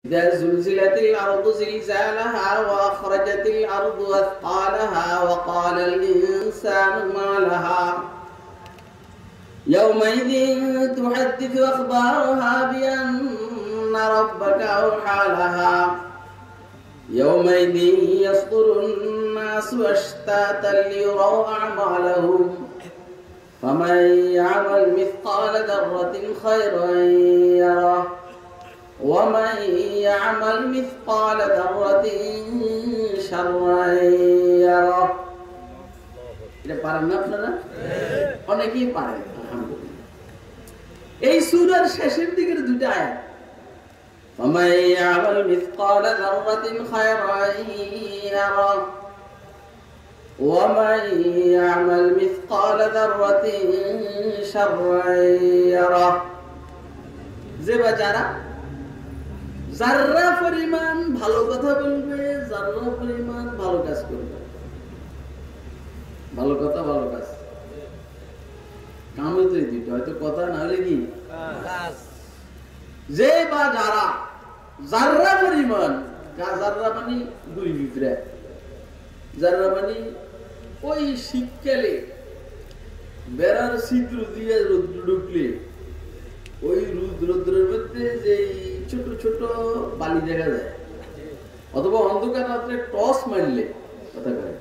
إذا زلزلت الأرض زلزالها وأخرجت الأرض أثقالها وقال الإنسان ما لها يومئذ تحدث أخبارها بأن ربك أوحى لها يومئذ يصدر الناس أشتاتا ليروا أعمالهم فمن يعمل مثقال ذرة خيرا يره ومن يعمل مثقال ذرة شرا يره এটা পারেন না আপনারা অনেকেই পারেন আলহামদুলিল্লাহ এই সূরার শেষের দিকের দুটো আয়াত ومن يعمل مثقال ذرة خيرا يره ومن يعمل مثقال ذرة شرا يره যে বাজারা যারা পরিমাণ ভালো কথা বলবে যারা পরিমাণ ভালো কাজ করবে ভালো কথা ভালো কাজ কামে তো এই দুটো হয়তো কথা না হলে কি কাজ যে বা যারা পরিমাণ যারা মানে দুই বিপরে যারা মানে ওই শীতকালে বেড়ার ছিদ্র দিয়ে রৌদ্র ঢুকলে ওই রৌদ্রের মধ্যে যে ছোট ছোট বালি দেখা যায় অথবা অন্ধকার রাত্রে টস মারলে কথা কয়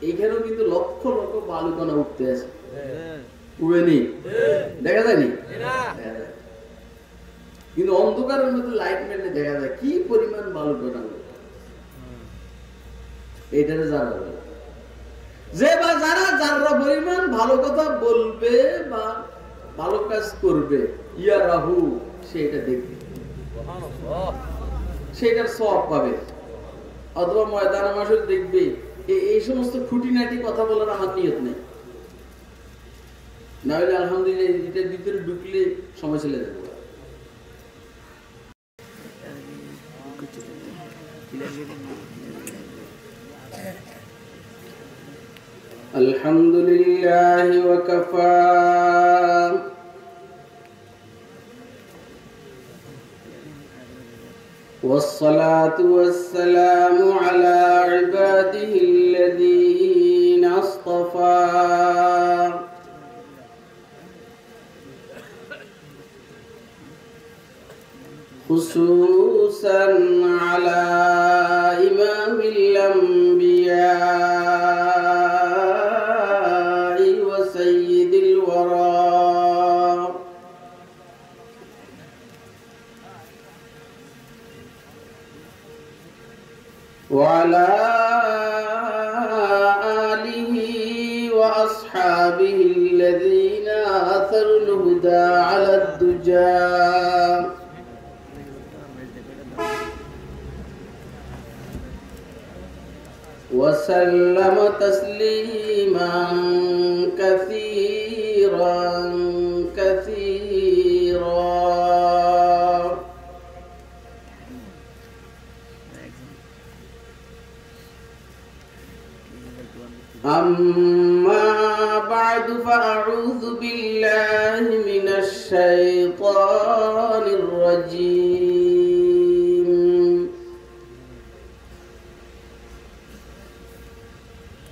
এইখানেও কিন্তু লক্ষ লক্ষ বালুকণা উঠতে আছে উড়েনি দেখা যায়নি কিন্তু অন্ধকারের মধ্যে লাইট মেলে দেখা যায় কি পরিমাণ বালুকণা এইটারে যারা যে বা যারা পরিমাণ ভালো কথা বলবে বা ভালো কাজ করবে ইয়া রাহু সেটা দেখবে সেটার সওয়াব পাবে অথবা ময়দানে মাসে দেখবে এই সমস্ত খুঁটিনাটি কথা বলার আমার নিয়ত নেই না হলে আলহামদুলিল্লাহ এটার ভিতরে ঢুকলে সময় চলে যাবে আলহামদুলিল্লাহ ওয়া কাফা والصلاة والسلام على عباده الذين اصطفى خصوصا على إمام الأنبياء وسيد الورى وعلى آله وأصحابه الذين آثروا الهدى على الدجى وسلم تسليما كثيرا كثيرا أما بعد فأعوذ بالله من الشيطان الرجيم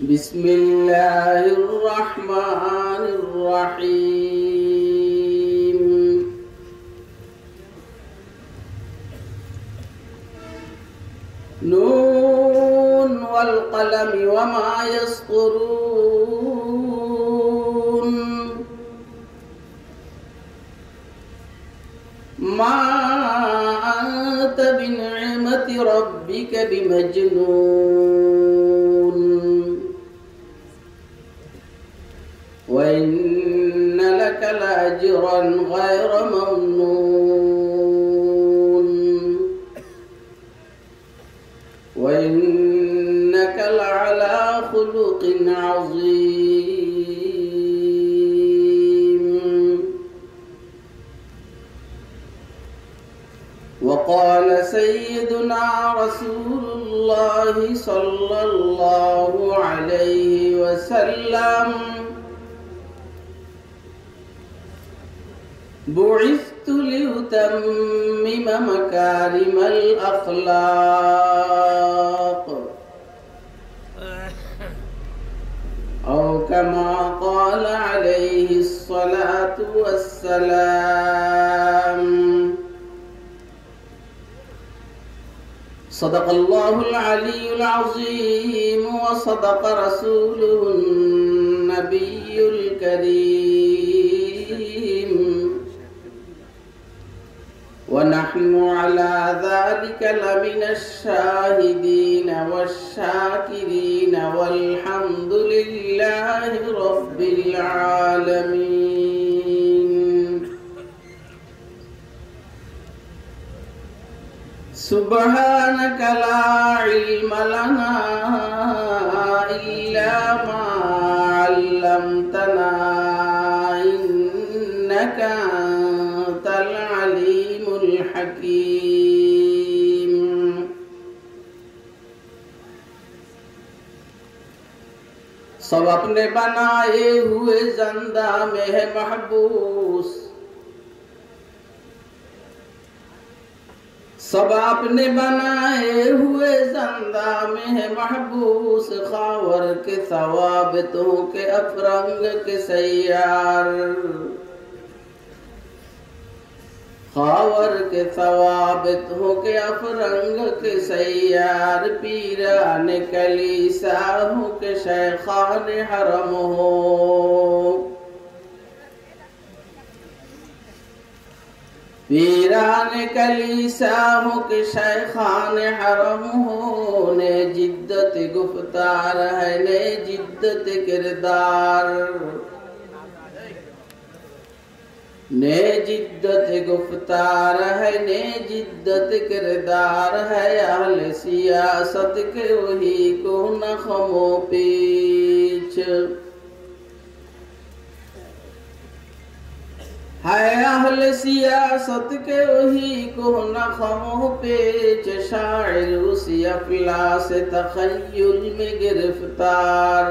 بسم الله الرحمن الرحيم نون والقلم وما يسطرون ما أنت بنعمة ربك بمجنون وإن لك لأجرا غير ممنون وإنك لعلى خلق عظيم وقال سيدنا رسول الله صلى الله عليه وسلم بعثت बुइस्तु लिउतम्मिम मकारिमल अखलाक औ कमा क़ाल अलैहिस्सलातु वस्सलाम। सदक़ल्लाहुल अलीयुल अज़ीम व सदक़ रसूलुहुन नबियुल करीम व नहनु अला ज़ालिका लमिनश शाहिदीन वश्शाकिरीन वल्हम्दुलिल्लाहि रब्बिल आलमीन। सुब्हानक ला इल्म लना इल्ला मा अल्लमतना इन्नका अंतल अलीमुल हकीम। सब अपने बनाए हुए ज़ंदा में है महबूस, सब आपने बनाए हुए ज़ंदा में है महबूस। खावर के सवाबतों के अफरंग के सैयार, खावर के सवाबतों के अफरंग के सैयार। पीरान कलीसा हो के शेखान हरम हो, पीरान कलीसा हो के शेखान हरम हो। ने जिद्दत गुफ्तार है ने जिद्दत किरदार, ने जिद्दत गुफ्तार है ने जिद्दत किरदार है। अहले सियासत के वही को नखमो पीछ है, अहले सियासत के वही को नखमो पेच। शायर उसी अफलास तखय्युल में गिरफ्तार,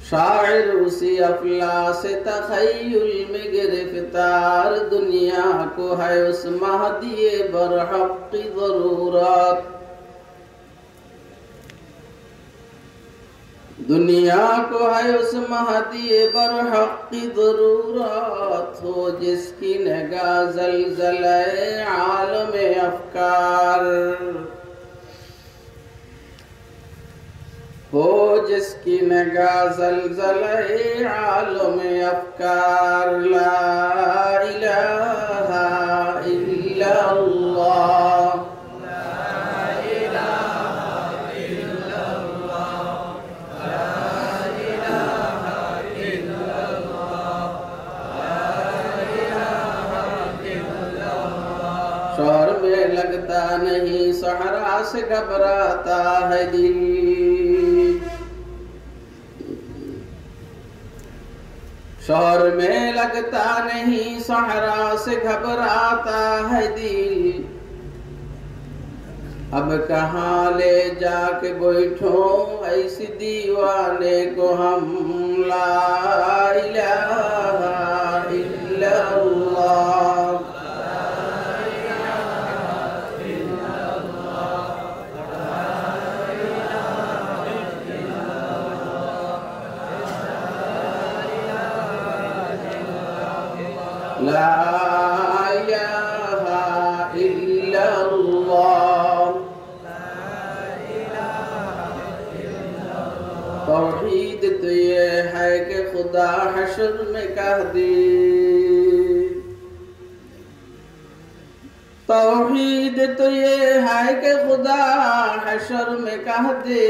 शायर उसी अफलास तखय्युल में गिरफ्तार। दुनिया को है उस महदी बरहक़ की ज़रूरत, दुनिया को है उस महदी बरहक़ की ज़रूरत। हो जिसकी निगाह ज़लज़ले आलम अफ़कार, हो जिसकी निगाह ज़लज़ले आलम अफ़कार। ला इलाहा इल्लल्लाह, शोर में लगता नहीं सहरा से घबराता है दिल, शोर में लगता नहीं सहरा से घबराता है दिल। अब कहाँ ले जाके बैठो ऐसी दीवाने को हम। ला इलाहा इल्लल्लाह, ला इलाहा इल्लल्लाह। तौहीद तो ये है कि खुदा हश्र में कह दे, तौहीद तो ये है कि खुदा हश्र में कह दे।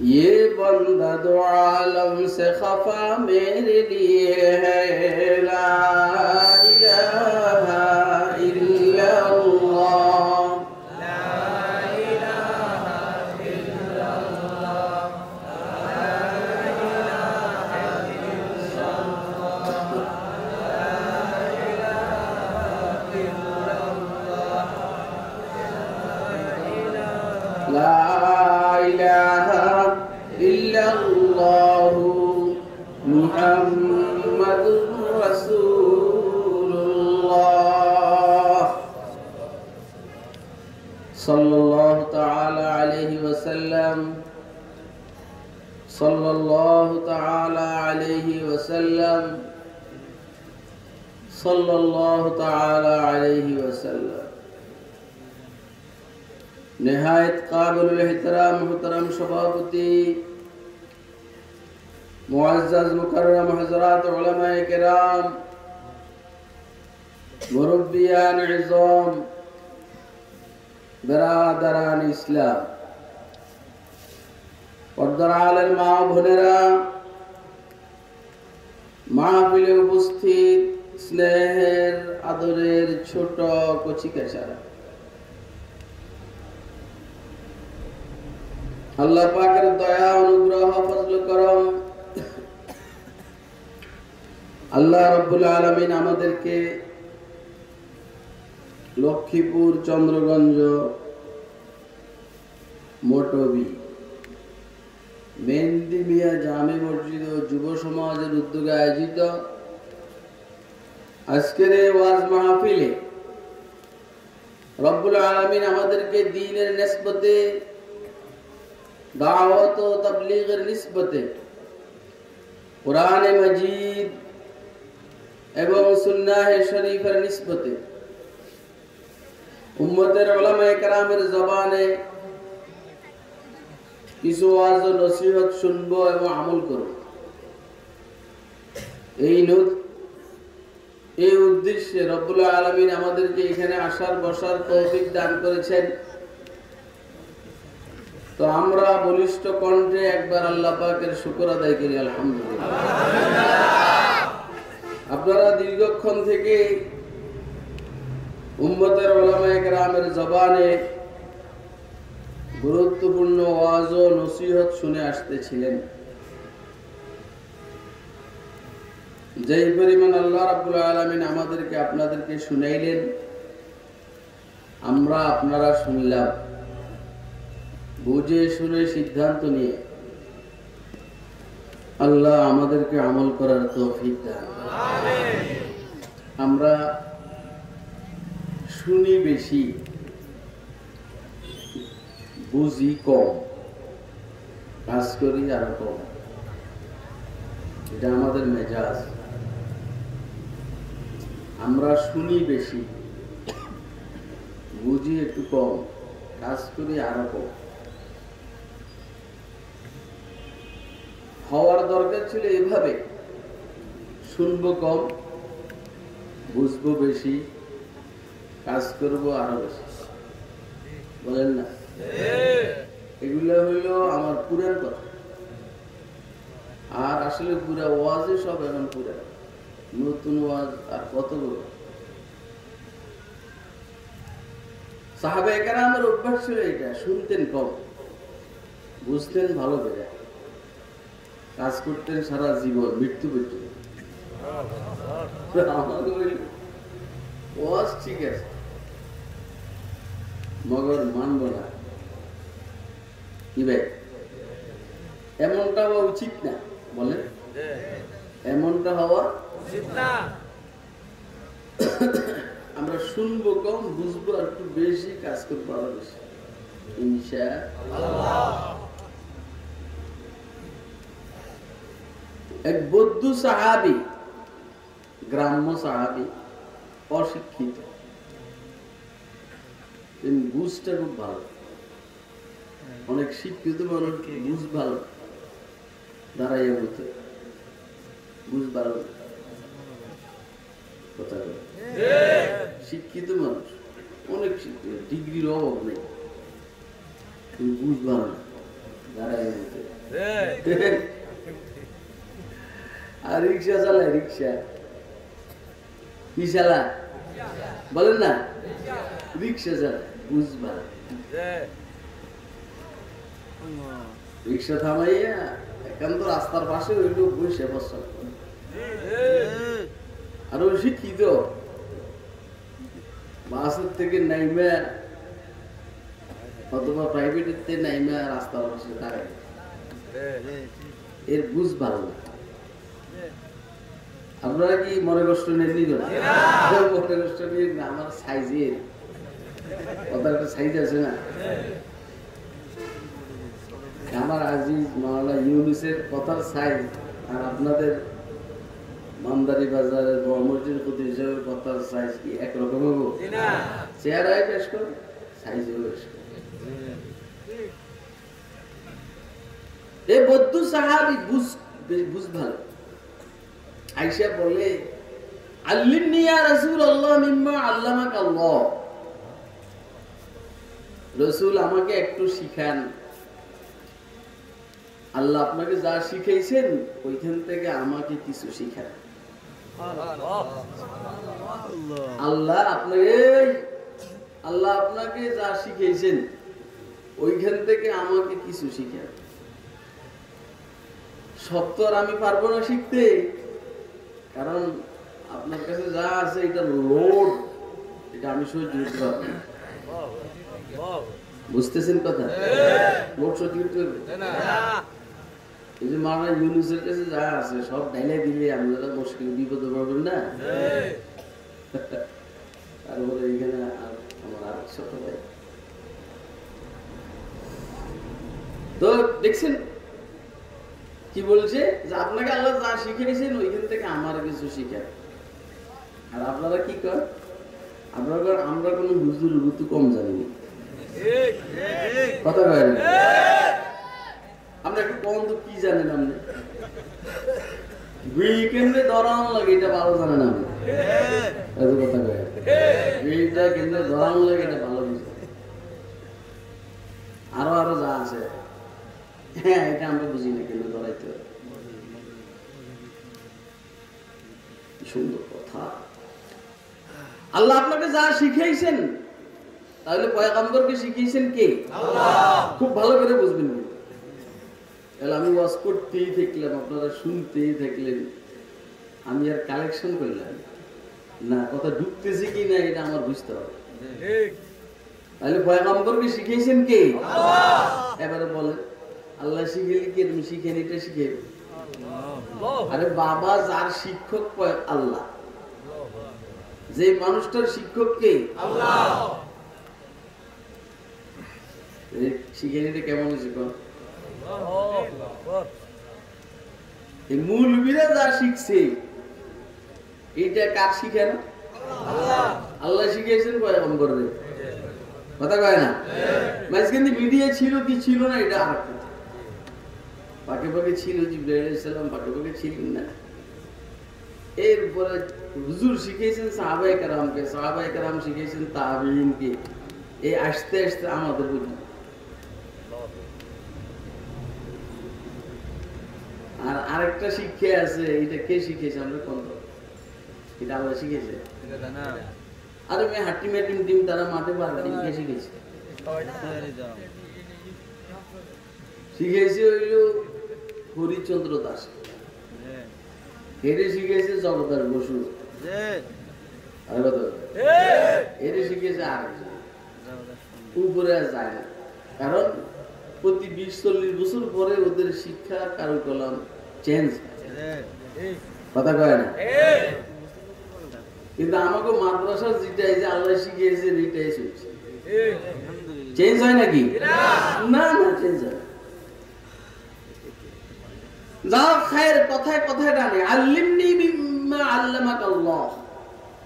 ये बंदा दो आलम से खफा मेरे लिए है। ला इलाहा इल्लल्लाह, ला इलाहा इल्लल्लाह, ला इलाहा इल्लल्लाह, ला इलाहा इल्लल्लाह। सल्लल्लाहु ताला अलैहि वसल्लम सल्लल्लाहु ताला अलैहि वसल्लम सल्लल्लाहु ताला अलैहि वसल्लम। निहायत काबिल एहतराम मुहतरम सभापति मुअज़्ज़ज़ मुकर्रम हज़रात उलमाए किराम मुरब्बियान इज़ाम बिरादरान इस्लाम पर्दार आलेर मा बोनेरा माहफिले उपस्थित स्नेहेर आदरेर छोट कचिकाचारा আল্লাহ পাকের দয়া অনুগ্রহ ফজল করম আল্লাহ রাব্বুল আলামিন আমাদেরকে লক্ষ্মীপুর চন্দ্রগঞ্জ মোটবি মেহেন্দি মিয়া জামে মসজিদ ও যুব সমাজের উদ্যোগে আয়োজিত আজকের এই ওয়াজ মাহফিলে রব্বুল আলামিন আমাদেরকে দ্বীনের নিসবতে दावत व तबलीग निस्बते कुरान मजीद एवं सुन्नाह शरीफर निस्बते उम्मतेर उलमाए केरामेर जबाने किछु वाज व नसीहत शुनबो एवं আমল করব এই উদ্দেশ্যে রব্বুল আলামিন আমাদেরকে এখানে আসার বসার তৌফিক দান করেছেন। তো আমরা বলিষ্ঠ কণ্ঠে একবার আল্লাহ পাকের শুকর আদায় করি আলহামদুলিল্লাহ। আপনারা দীর্ঘক্ষণ থেকে উম্মতের উলামায়ে কেরামের জবানে গুরুত্বপূর্ণ ওয়াজ ও নসিহত শুনে আসতেছিলেন। যেই পরিমাণ আল্লাহ রাব্বুল আলামিন আমাদেরকে আপনাদেরকে শুনাইলেন, আমরা আপনারা শুনলাম, বুঝে শুনে সিদ্ধান্ত নিয়ে আল্লাহ আমাদেরকে আমল করার তৌফিক দান আমিন। আমরা শুনি বেশি, বুঝি কম, কাজ করি আরো কম। এটা আমাদের মেজাজ। আমরা শুনি বেশি, বুঝি একটু কম, কাজ করি আরো কম। হওয়ার দরকার ছিল এভাবে, শুনবো কম, বুঝবো বেশি, কাজ করবো আরো বেশি। বলেন না? এগুলো হইল আমার পুরান কথা। আর আসলে পুরা ওয়াজে সব এখন পুরা, নতুন ওয়াজ আর কত বড়। সাহাবায়ে কেরামের অভ্যাস ছিল এটা, শুনতেন কম, বুঝতেন ভালো করে, কাজ করতেন সারা জীবন মৃত্যু পর্যন্ত। ওয়াজ ঠিক আছে, মগর মানব না। কি ভাই, এমনটা হওয়া উচিত না, বলেন? এমনটা হওয়া উচিত না। আমরা শুনবো কম, বুঝবো আর একটু বেশি, কাজ করবো আরো বেশি ইনশাআল্লাহ। এক বৌদ্ধ সাহাবী, গ্রাম্য সাহাবী, অশিক্ষিত, বুঝটা খুব ভালো। অনেক শিক্ষিত মানুষ বুঝ ভালো, দাঁড়াইয়া বলতে বুঝ ভালো কথা। শিক্ষিত মানুষ, অনেক শিক্ষিত, ডিগ্রির অভাব নেই, কিন্তু বুঝ ভালো না, দাঁড়াইয়া বলতে। আর রিক্সা চালায়, রিক্সা কি চালায় বলেন না? রিক্সা চালায়, বুঝবা। রিক্সা থামাইয়া একান্ত রাস্তার পাশে ওই লোক বসে বসা। আর ওই শিক্ষিত বাসের থেকে নাইমা অথবা প্রাইভেটের থেকে নাইমা রাস্তার পাশে দাঁড়ায়, এর বুঝ ভালো না। আপনারা কি মনে কষ্ট নেননি? মনে কষ্ট নিয়ে না, আমার সাইজের কথার একটা সাইজ আছে না? আমার আজিজ মাওলানা ইউনুসের কথার সাইজ আর আপনাদের মামদারি বাজারের মসজিদ প্রতি হিসাবে কথার সাইজ কি একরকম হবো? চেহারায় পেশ করে, সাইজেও পেশ করে। এই বৌদ্ধ সাহাবী বুঝ ভালো। আয়েশা বলে, আল্লিমনি ইয়া রাসূলুল্লাহ মিম্মা আল্লামাকা আল্লাহ। রাসূল আমাকে একটু শিখান, আল্লাহ আপনাকে যা শিখাইছেন ওইখান থেকে আমাকে কিছু শিখান। আল্লাহ আপনাকে যা শিখাইছেন ওইখান থেকে আমাকে কিছু শিখান। সত্য আর আমি পারবো না শিখতে, কারণ আপনার কাছে যা আছে এটা লোড, এটা আমি সহ্য করতে পারবো না। বুঝতেছেন কথা? লোড সহ্য করতে পারবে? এই যে মাওলানা ইউনুসের কাছে যা আছে সব ডাইলে দিলে আমরা মুশকিল বিপদে পড়বেন না। তারপরে এখানে আমার আর ছোট ভাই তো দেখছেন কি বলছে যে আপনাকে আল্লাহ যা শিখিয়েছেন ওইখান থেকে আমার কিছু শিখেন। আর আপনারা কি কর? আমরা কোনো হুজুর হুতু কম জানি না, কথা কয় না। আমরা একটু কম তো কি জানেন আপনি? কেমনে দরান লাগে এটা ভালো জানেন আপনি, এত কথা কয়। কেমনে দরান লাগে এটা ভালো বুঝে। আরো যা আছে হ্যাঁ এটা আমরা বুঝি না, কেন দরাইতে হবে। সুন্দর কথা। আল্লাহ আপনাকে যা শিখিয়েছেন, তাহলে পয়গম্বরকে শিখিয়েছেন কে? আল্লাহ। খুব ভালো করে বুঝবেন। তাহলে আমি ওয়াজ করতেই থাকলাম, আপনারা শুনতেই থাকলেন, আমি আর কালেকশন করলাম না, কথা ঢুকতেছে কি না এটা আমার বুঝতে হবে। তাহলে পয়গম্বরকে শিখিয়েছেন কে? আল্লাহ। এবারে বলেন আল্লাহ শিখাইলে কি তুমি শিখেন এটা শিখে? আরে বাবা, যার শিক্ষক আল্লাহ, যে মানুষটার শিক্ষক কে? আল্লাহ। শিখেন এটা কেমন শিখন? এই মূলবীরা যা শিখছে এটা কার শিখে না? আল্লাহ শিখিয়েছেন পয়গম্বরকে, কথা কয় না? মাঝখানে মিডিয়া ছিল কি ছিল না এটা আর একটা। পাকে পাকে ছিল জিবরাইল আলাইহিস সালাম, পাকে পাকে ছিলেন না। এরপরে হুজুর শিখিয়েছেন সাহাবায়ে কেরামকে, সাহাবায়ে কেরাম শিখিয়েছেন তাবিঈনকে। এই আস্তে আস্তে আমাদের বুঝি। আর আরেকটা শিক্ষা আছে, এটা কে শিখিয়েছে? আমরা কোন? এটা আল্লাহ শিখিয়েছে। আরে মেয়ে হাঁটি মেটিম টিম তারা মাঠে পারবে, কে শিখিয়েছে? শিখিয়েছে হইল হরিচন্দ্র দাস, এরে শিখিয়েছে জগদার বসু, এরে শিখিয়েছে আর উপরে যায় না। কারণ প্রতি 20-40 বছর পরে ওদের শিক্ষা কারুকলাম চেঞ্জ, কথা কয় না? কিন্তু আমাকে মাদ্রাসা যেটাই যে আল্লাহ শিখিয়েছে এটাই চলছে, চেঞ্জ হয় নাকি? না না, চেঞ্জ হয়। যাও খায়ের কথায় কথায় টানে, আল্লিমনি মিম্মা আল্লামাকা আল্লাহ।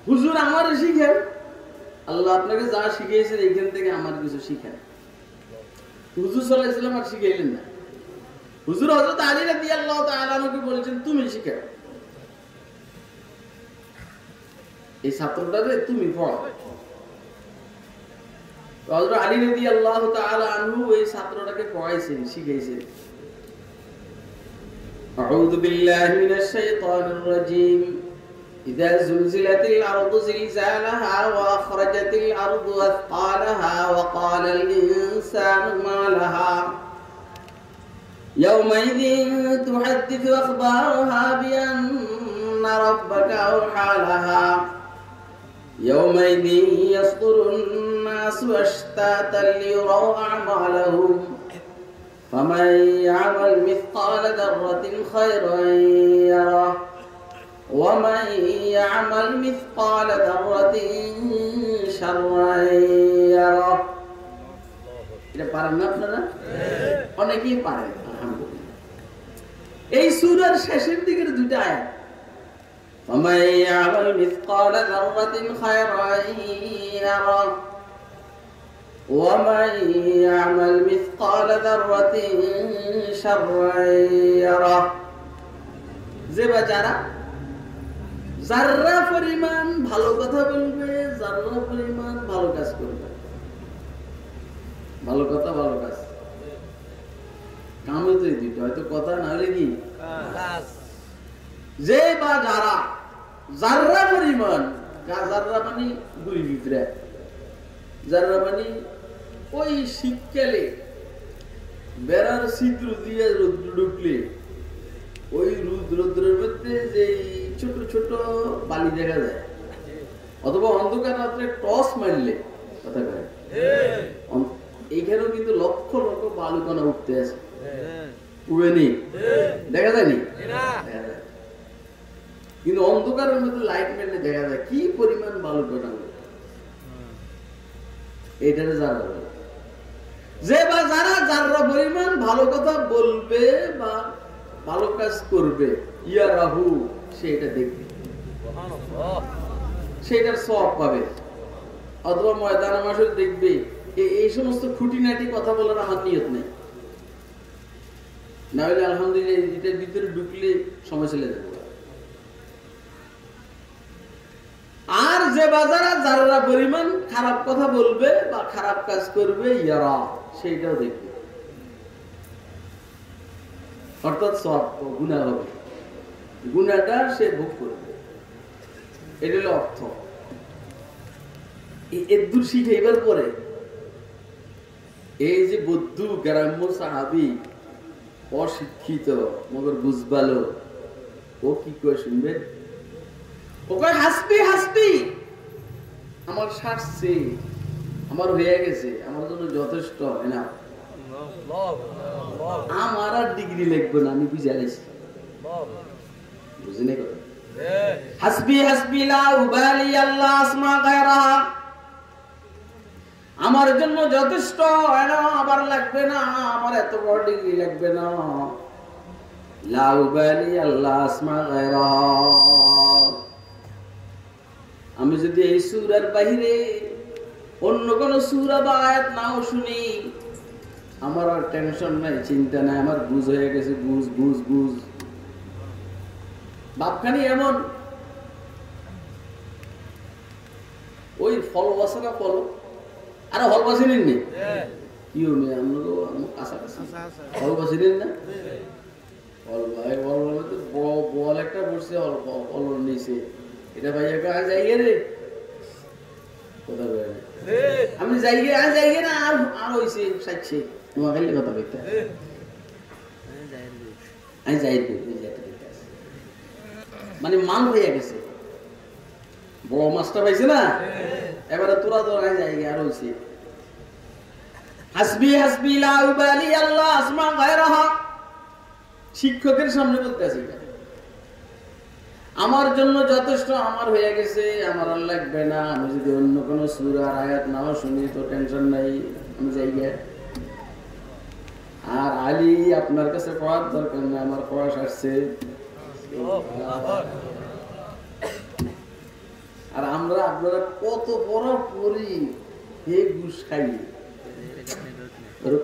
হুজুর আমারে শিখেন, আল্লাহ আপনাকে যা শিখিয়েছেন এইখান থেকে আমার কিছু শিখেন। হুজুর সাল্লাল্লাহু আলাইহি ওয়াসাল্লাম আর শিখাইলেন না। হুজুর হযরত আলী রাদিয়াল্লাহু তাআলা আনহুকে বলেছেন তুমি শিখাও, এই ছাত্রটারে তুমি পড়াও। হযরত আলী রাদিয়াল্লাহু তাআলা আনহু এই ছাত্রটাকে পড়াইছেন, শিখাইছেন। আউযু বিল্লাহি মিনাশ শাইতানির রাজীম। إذا زلزلت الأرض زلزالها وأخرجت الأرض أثقالها وقال الإنسان ما لها يومئذ تحدث أخبارها بأن ربك أوحى لها يومئذ يصدر الناس أشتاتا ليروا أعمالهم فمن يعمل مثقال ذرة خيرا يره ومن يعمل مثقال ذرة شرا يره এটা পারেন না আপনারা অনেকেই পারেন আলহামদুলিল্লাহ এই সূরার শেষের দিকের দুটো আয়াত ومن يعمل مثقال ذرة خيرا يره ومن يعمل مثقال ذرة شرا يره যে যারা যারা পরিমাণ ভালো কথা বলবে যারা পরিমাণ ভালো কাজ করবে ভালো কথা ভালো কাজ কামে তো এই দুটো হয়তো কথা না হলে কি যে বা যারা যারা পরিমাণ যারা মানে দুই ভিতরে যারা মানে ওই শীতকালে বেড়ার ছিদ্র দিয়ে রৌদ্র ঢুকলে ওই রৌদ্রের মধ্যে যে ছোট ছোট বালি দেখা যায় অথবা অন্ধকার রাত্রে টস মারলে কথা কয় এইখানেও কিন্তু লক্ষ লক্ষ বালুকণা উঠতে আছে উড়েনি দেখা যায়নি কিন্তু অন্ধকারের মধ্যে লাইট মেলে দেখা যায় কি পরিমাণ বালুকণা এইটারে যারা যে বা যারা যারা পরিমাণ ভালো কথা বলবে বা ভালো কাজ করবে ইয়া রাহু সেটা দেখবে সেটার সওয়াব পাবে অথবা ময়দানে মাসে দেখবে এই সমস্ত খুঁটিনাটি কথা বলার আমার নিয়ত নেই না হলে আলহামদুলিল্লাহ এটার ভিতরে ঢুকলে সময় চলে যাবে আর যে বাজারা যারা পরিমাণ খারাপ কথা বলবে বা খারাপ কাজ করবে ইয়ারা সেইটাও দেখবে অর্থাৎ সব গুনাহ হবে গুনাহটা সে ভোগ করবে এটা হলো অর্থ এর দূর শিখাইবার পরে এই যে বৌদ্ধ গ্রাম্য সাহাবি অশিক্ষিত মগর বুঝবালো ও কি করে শুনবেন ও কয় হাসবি হাসবি আমার সারছে আমার হয়ে গেছে আমার জন্য যথেষ্ট না আমার আর ডিগ্রি লিখবো না আমি বুঝে গেছি বুঝিনি কথা হাসবি হাসবি লা উবালি আল্লাহ আসমা গায়রাহা আমার জন্য যথেষ্ট না আবার লাগবে না আমার এত বড় ডিগ্রি লাগবে না লা উবালি আল্লাহ আসমা গায়রাহা আমি যদি এই সূরার বাইরে অন্য কোন সূরা বা আয়াত নাও শুনি আমার আর টেনশন নাই চিন্তা নাই আমার বুঝ হয়ে গেছে বুঝ বুঝ বুঝ বাপখানি এমন ওই ফল বাসনা ফল আরে ফল বাসিলেন নি কি হবে আমরা তো কাছাকাছি ফল বাসিলেন না ফল ভাই ফল তো বল একটা বসছে ফল নিচে এটা ভাইয়া কা যাই রে কথা বলে আমি যাই না আর হইছে সাইছে তোমার খালি কথা কইতে আমি যাই মানে মান হয়ে গেছে বড় মাছটা পাইছে না এবারে তোরা তো যাই আর হইছে হাসবি হাসবি লা উবালি আল্লাহ আসমা গায়রাহা শিক্ষকের সামনে বলতেছে আমার জন্য যথেষ্ট আমার হয়ে গেছে আমার আর লাগবে না আমি যদি অন্য কোন সূরার আয়াত নাও শুনি তো টেনশন নাই আমি যাই গে আর আলী আপনার কাছে পড়ার দরকার না আমার পড়া আসছে আর আমরা আপনারা কত পড়া পড়ি হে ঘুষ খাই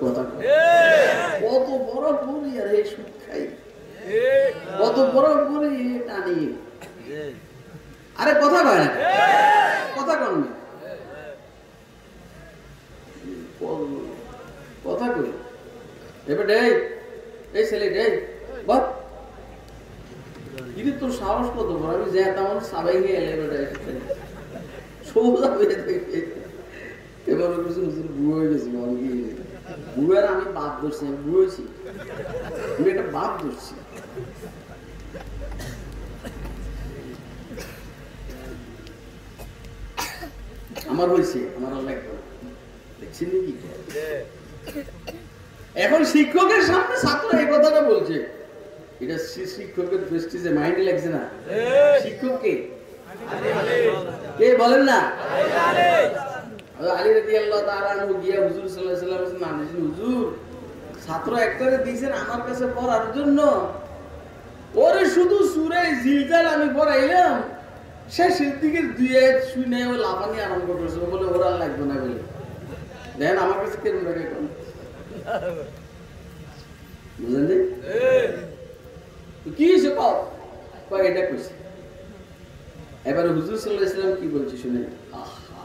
কথা কত বড় পড়ি আর হে সুদ খাই কত বড় পড়ি টানি আরে কথা কয় না কথা কন না কথা কই এবার এই ছেলে বল কিন্তু তোর সাহস কত বড় আমি যে তেমন সবাই গিয়ে এলে সোজা হয়ে থাকে এবার বুড়ো হয়ে গেছি বুড়োর আমি বাপ ধরছি আমি বুড়োছি আমি একটা বাপ ধরছি আমার হয়েছে আমার লাগবে দেখছি নাকি এখন শিক্ষকের সামনে ছাত্র এই কথাটা বলছে এটা শিক্ষকের প্রেস্টিজে মাইন্ডে লাগছে না? শিক্ষক কে? কে বলেন না? আলী রাদিয়াল্লাহু তাআলা আনহু গিয়া হুজুর সাল্লাল্লাহু আলাইহি ওয়াসাল্লাম আনেছেন, হুজুর ছাত্র একটারে দিয়েছেন আমার কাছে পড়ার জন্য, ওরে শুধু সূরা জিলজাল আমি পড়াইলাম, শেষের দিকে দুই আয়াত শুনে ও লাফানি আরম্ভ করেছে, বলে ওরা লাগবে না বলে। দেখেন আমার কাছে কেমন লাগে এখন, বুঝলেন যে কি হয়েছে কয় এটা কইছে। এবার হুজুর সাল্লাল্লাহু আলাইহি ওয়াসাল্লাম কি বলছে শুনে, আহা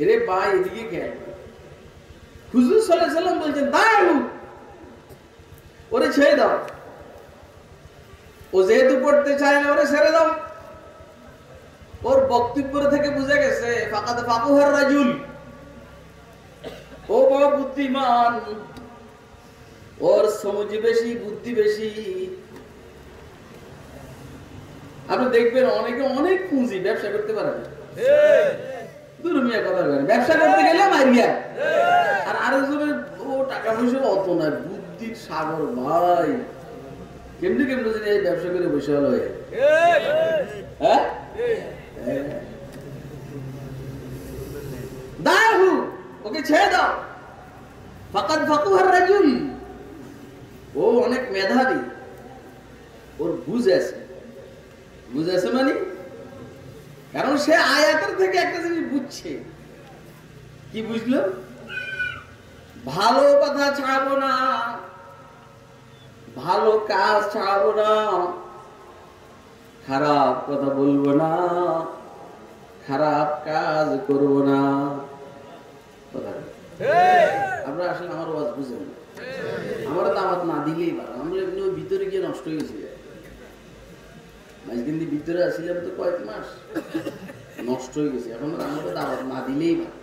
এরে ভাই এদিকে খেয়াল। হুজুর সাল্লাল্লাহু আলাইহি ওয়াসাল্লাম বলছেন দাও ওরে ছেড়ে দাও, ও যেহেতু পড়তে চায় না ওরে ছেড়ে দাও। ওর বক্তব্য থেকে বুঝে গেছে ফাকাদ ফাকুহার রাজুল, ও বড় বুদ্ধিমান, ওর সমঝ বেশি, বুদ্ধি বেশি। আপনি দেখবেন অনেকে অনেক পুঁজি ব্যবসা করতে পারে না, দুর্মিয়া কথা বলেন, ব্যবসা করতে গেলে মারিয়া। আর আরেকজনের ও টাকা পয়সা অত না, বুদ্ধির সাগর ভাই, কেমনি কেমনি জানি এই ব্যবসা করে বসে হলো। হ্যাঁ দাও ওকে ছেড়ে দাও, ফাকাদ ফাকুহার রাজুল, ও অনেক মেধাবী, ওর বুঝ আছে। বুঝ আছে মানে কারণ সে আয়াতের থেকে একটা জিনিস বুঝছে। কি বুঝলো? ভালো কথা ছাড়বো না, ভালো কাজ ছাড়বো না, খারাপ কথা বলবো না, খারাপ কাজ করবো না। আমরা আসলে আমার ওয়াজ বুঝেন না, আমরা দাওয়াত না দিলেই ভালো। আমরা এমনি ভিতরে গিয়ে নষ্ট হয়ে গেছি, মাঝখান দিয়ে ভিতরে আসছিলাম তো কয়েক মাস, নষ্ট হয়ে গেছে। এখন আমরা দাওয়াত না দিলেই ভালো।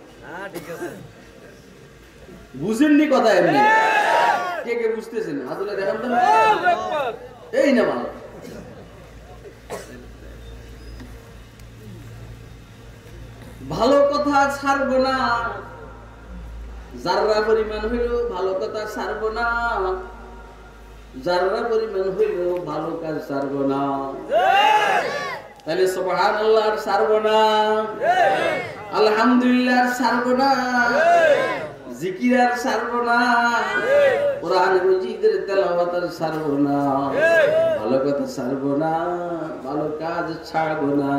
বুঝেননি কথা এমনি, কে কে বুঝতেছেন হাতুলে দেখান তো, এই না ভালো। ভালো কথা ছাড়বো না, যারা পরিমাণ হইল ভালো কথা ছাড়বো না, যারা পরিমাণ হইল ভালো কাজ ছাড়বো না। তাহলে সুবহানাল্লাহ ছাড়বো না, আলহামদুলিল্লাহ ছাড়বো না, জিকির আর ছাড়বো না, কোরআন মাজিদের তেলাওয়াত আর ছাড়বো না, ভালো কথা ছাড়বো না, ভালো কাজ ছাড়বো না,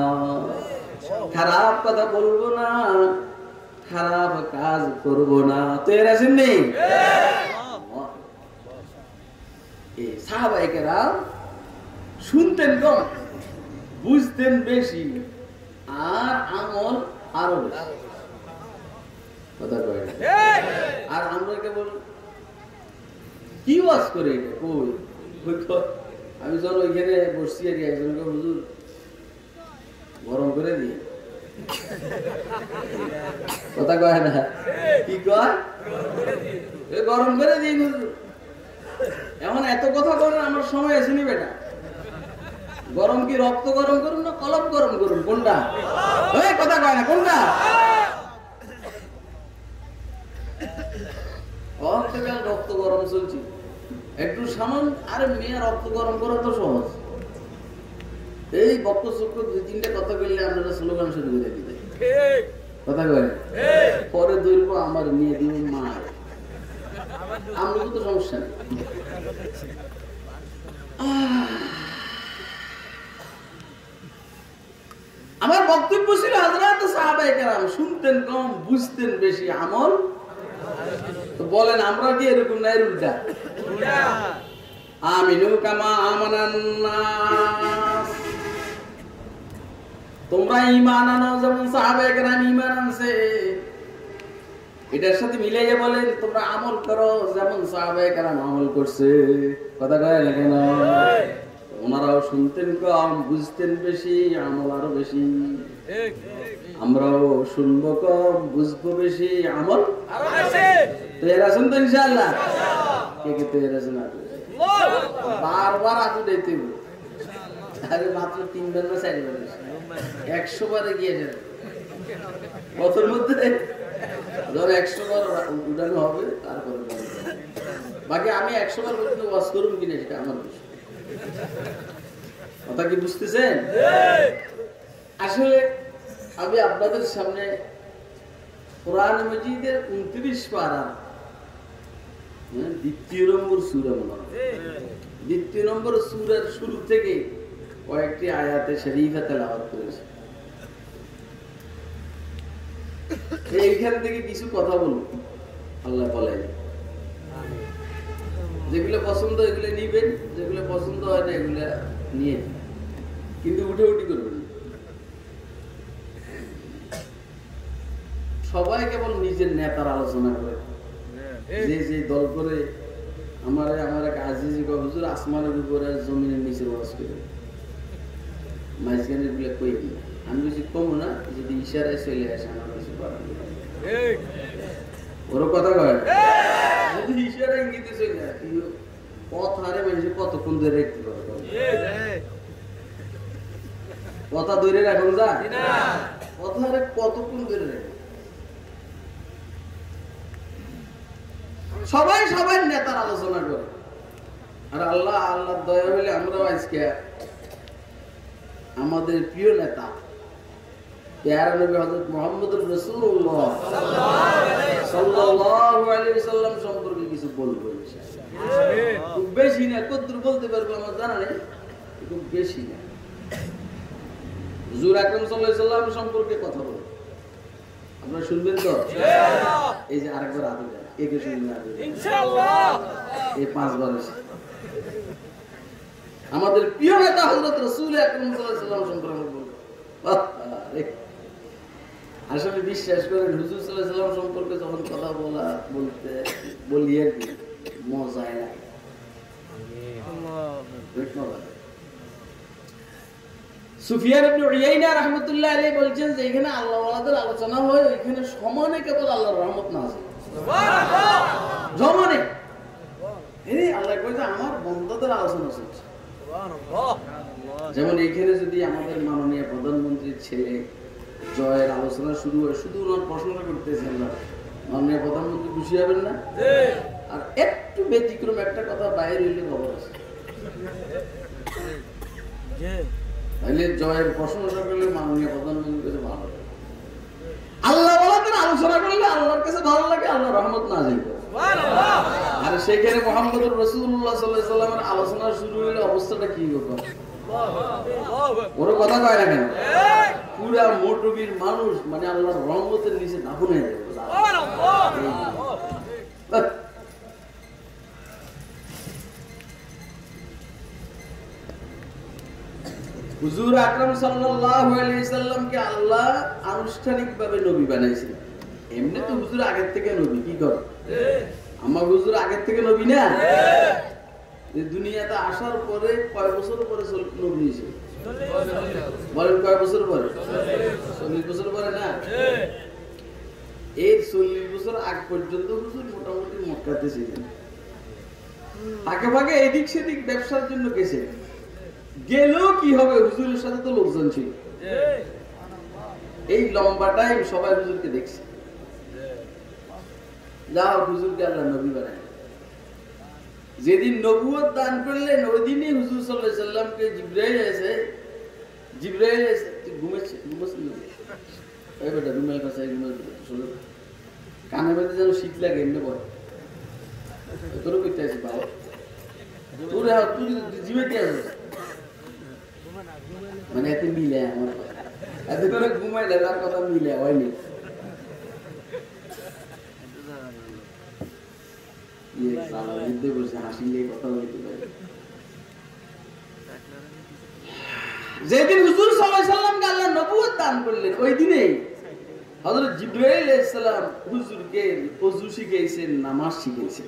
খারাপ কথা বলবো না, খারাপ কাজ করবো না। তো এর আছেন নেই? সাহাবায়ে কেরাম শুনতেন কম, বুঝতেন বেশি, আর আমল আরো বেশি। কথা কয় না? আর আমরা কেবল কি ওয়াজ করে এটা কই, আমি যখন ওইখানে বসছি আর একজনকে হুজুর গরম করে দিয়ে, কথা কয় না? কি কয়? গরম করে দিই হুজুর। এমন এত কথা বলেন, আমার সময় আসেনি বেটা। গরম কি রক্ত গরম করুন না কলম গরম করুন, কোনটা? কথা কয় না কোনটা? রক্ত গরম চলছি একটু সামান, আরে মেয়ে রক্ত গরম করা তো সহজ। এই বক্ত চক্র দুই তিনটা কথা বললে আপনারা স্লোগান শুরু করে দিবে, কথা কয়। পরে দৈর্ঘ্য আমার নিয়ে দিব মার, আমরা তো সমস্যা নেই। আমার বক্তব্য ছিল হযরত সাহাবায়ে কেরাম শুনতেন কম, বুঝতেন বেশি, আমল। তো বলেন আমরা কি এরকম না, এর উল্টা? আমিনু কামা আমানান নাস, তোমরা ঈমান আনো যেমন সাহাবায়ে কেরাম ঈমান আনছে। এটার সাথে মিলাইয়া বলেন তোমরা আমল করো যেমন সাহাবায়ে কেরাম আমল করছে। কথা কয় না কেন? ওনারাও শুনতেন কম, বুঝতেন বেশি, আমল আরো বেশি। আমরাও শুনবো কম, বুঝবো বেশি, আমল আরো বেশি। তৈরি আছেন তো ইনশাআল্লাহ? কে কে তৈরি আছেন? বারবার আতু দিতে হবে, আরে মাত্র 3 বার না 4 বার, 100 বারে গিয়ে যাবে বছর মধ্যে। ধর 100 বার উঠানো হবে, তারপরে বাকি আমি 100 বার পর্যন্ত ওয়াজ করুন কিনা সেটা আমার বিষয়। কথা কি বুঝতেছেন? আসলে আমি আপনাদের সামনে কোরআন মাজিদের 29 পারা 2 নম্বর সূরা মনে হয় 2 নম্বর সূরার শুরু থেকে কয়েকটি আয়াতে শরীফা তেলাওয়াত করেছে। এইখান থেকে কিছু কথা বলবো। আল্লাহ বলেন যেগুলো পছন্দ এগুলো নিবেন, যেগুলো পছন্দ হয় না এগুলো নিয়ে, কিন্তু উঠে উঠি করবেন। সবাই কেবল নিজের নেতার আলোচনা করে, যে যে দল করে। আমার এক আজিজি হুজুর আসমানের উপরে জমিনের নিচে বাস করে মাঝখানে গুলো কই দিই। আমি বেশি কমো না, যদি ইশারায় চলে আসে আমার কিছু করার ওর কথা কয়, যদি ইশারা ইঙ্গিতে চলে আসে কথা হারে মানুষের কতক্ষণ ধরে রাখতে পারবে? কথা ধরে রাখুন যা কথা হারে কতক্ষণ ধরে রাখবে? সবাই সবাই নেতার আলোচনা করে। আর আল্লাহ দয়া হইলে আমরাও আজকে আমাদের প্রিয় নেতা প্যারা নবী হযরত মুহাম্মদুর রাসূলুল্লাহ সাল্লাল্লাহু আলাইহি সাল্লাম সম্পর্কে কিছু বলবো ইনশাআল্লাহ। খুব বেশি না, কতটুকু বলতে পারবো আমার জানা নেই, খুব বেশি না। হুজুর আকরাম সাল্লাল্লাহু আলাইহি সাল্লাম সম্পর্কে কথা বলবো, আপনারা শুনবেন তো? এই যে আরেকবার আদু দেন, একে শুনবেন ইনশাআল্লাহ। এই 5 বার আমাদের প্রিয় নেতা হযরত রাসূল আকরাম সাল্লাল্লাহু আলাইহি সাল্লাম সম্পর্কে বলবো। আসলে বিশ্বাস করেন হুজুর সাল্লাল্লাহু আলাইহি সাল্লাম সম্পর্কে যখন কথা বলি আর কি মজাই লাগে। সুফিয়ান ইবনে উয়াইনা রাহমাতুল্লাহ আলাইহি বলেন যে এখানে আল্লাহ ওয়ালাদের আলোচনা হয়, ওইখানে সমানে কেবল আল্লাহর রহমত নাযিল। সুবহানাল্লাহ। সমানে এই আল্লাহ কইছে আমার বান্দাদের আলোচনা চলছে। সুবহানাল্লাহ। যেমন এখানে যদি আমাদের মাননীয় প্রধানমন্ত্রীর ছেলে জয়ের আলোচনা শুরু হয়, শুধু ওনার প্রশ্নটা করতেছেন না, মাননীয় প্রধানমন্ত্রী খুশি হবেন না? আর একটু ব্যতিক্রম একটা কথা বাইরে হইলে খবর আছে, তাহলে জয়ের প্রশ্নটা করলে মাননীয় প্রধানমন্ত্রীর কাছে ভালো লাগে। আল্লাহ ওয়ালাদের আলোচনা করলে আল্লাহর কাছে ভালো লাগে, আল্লাহ রহমত নাযিল করে। সুবহানাল্লাহ। আর সেখানে মুহাম্মদুর রাসূলুল্লাহ সাল্লাল্লাহু আলাইহি সাল্লামের আলোচনা শুরু হইলে অবস্থাটা কি হবে? ওর কথা কয় না কেন? পুরা মোটরবির মানুষ মানে আল্লাহর রহমতের নিচে দাফন হয়ে যাবে। হুজুর আকরাম সাল্লাল্লাহু আলাইহি সাল্লামকে আল্লাহ আনুষ্ঠানিকভাবে নবী বানাইছেন। এমনি তো হুজুর আগের থেকে নবী, কি করে আমার হুজুর আগের থেকে নবী না? দুনিয়াতে আসার পরে কয় বছর পরে নবী হয়েছে? বলেন কয় বছর পরে? 40 বছর পরে না? এই 40 বছর আগ পর্যন্ত হুজুর মোটামুটি মক্কাতে ছিলেন। ফাঁকে ফাঁকে এদিক সেদিক ব্যবসার জন্য গেছে, গেলেও কি হবে, হুজুরের সাথে তো লোকজন ছিল। এই লম্বা টাইম সবাই হুজুরকে দেখছে। যাও হুজুরকে আল্লাহ নবী বানায়। যেদিন নবুয়ত দান করলেন ওই দিনই হুজুর সাল্লাল্লাহু আলাইহি সাল্লামকে জিবরাইল এসে এই বেটা রুমের কাছে কানে বেঁধে যেন শীত লাগে এমনি বল তোর করতে আসি বাবা তোর তুই জিবেতে আসিস মানে এতে মিলে আমার এত করে ঘুমাই লাগার কথা মিলে হয়নি। যেদিন হুজুর সাল্লাল্লাহু আলাইহি সাল্লামকে আল্লাহ নবুয়ত দান করলেন ওই দিনেই হযরত জিবরাইল আলাইহিস সালাম হুজুরকে ওযু শিখাইছেন, নামাজ শিখাইছেন।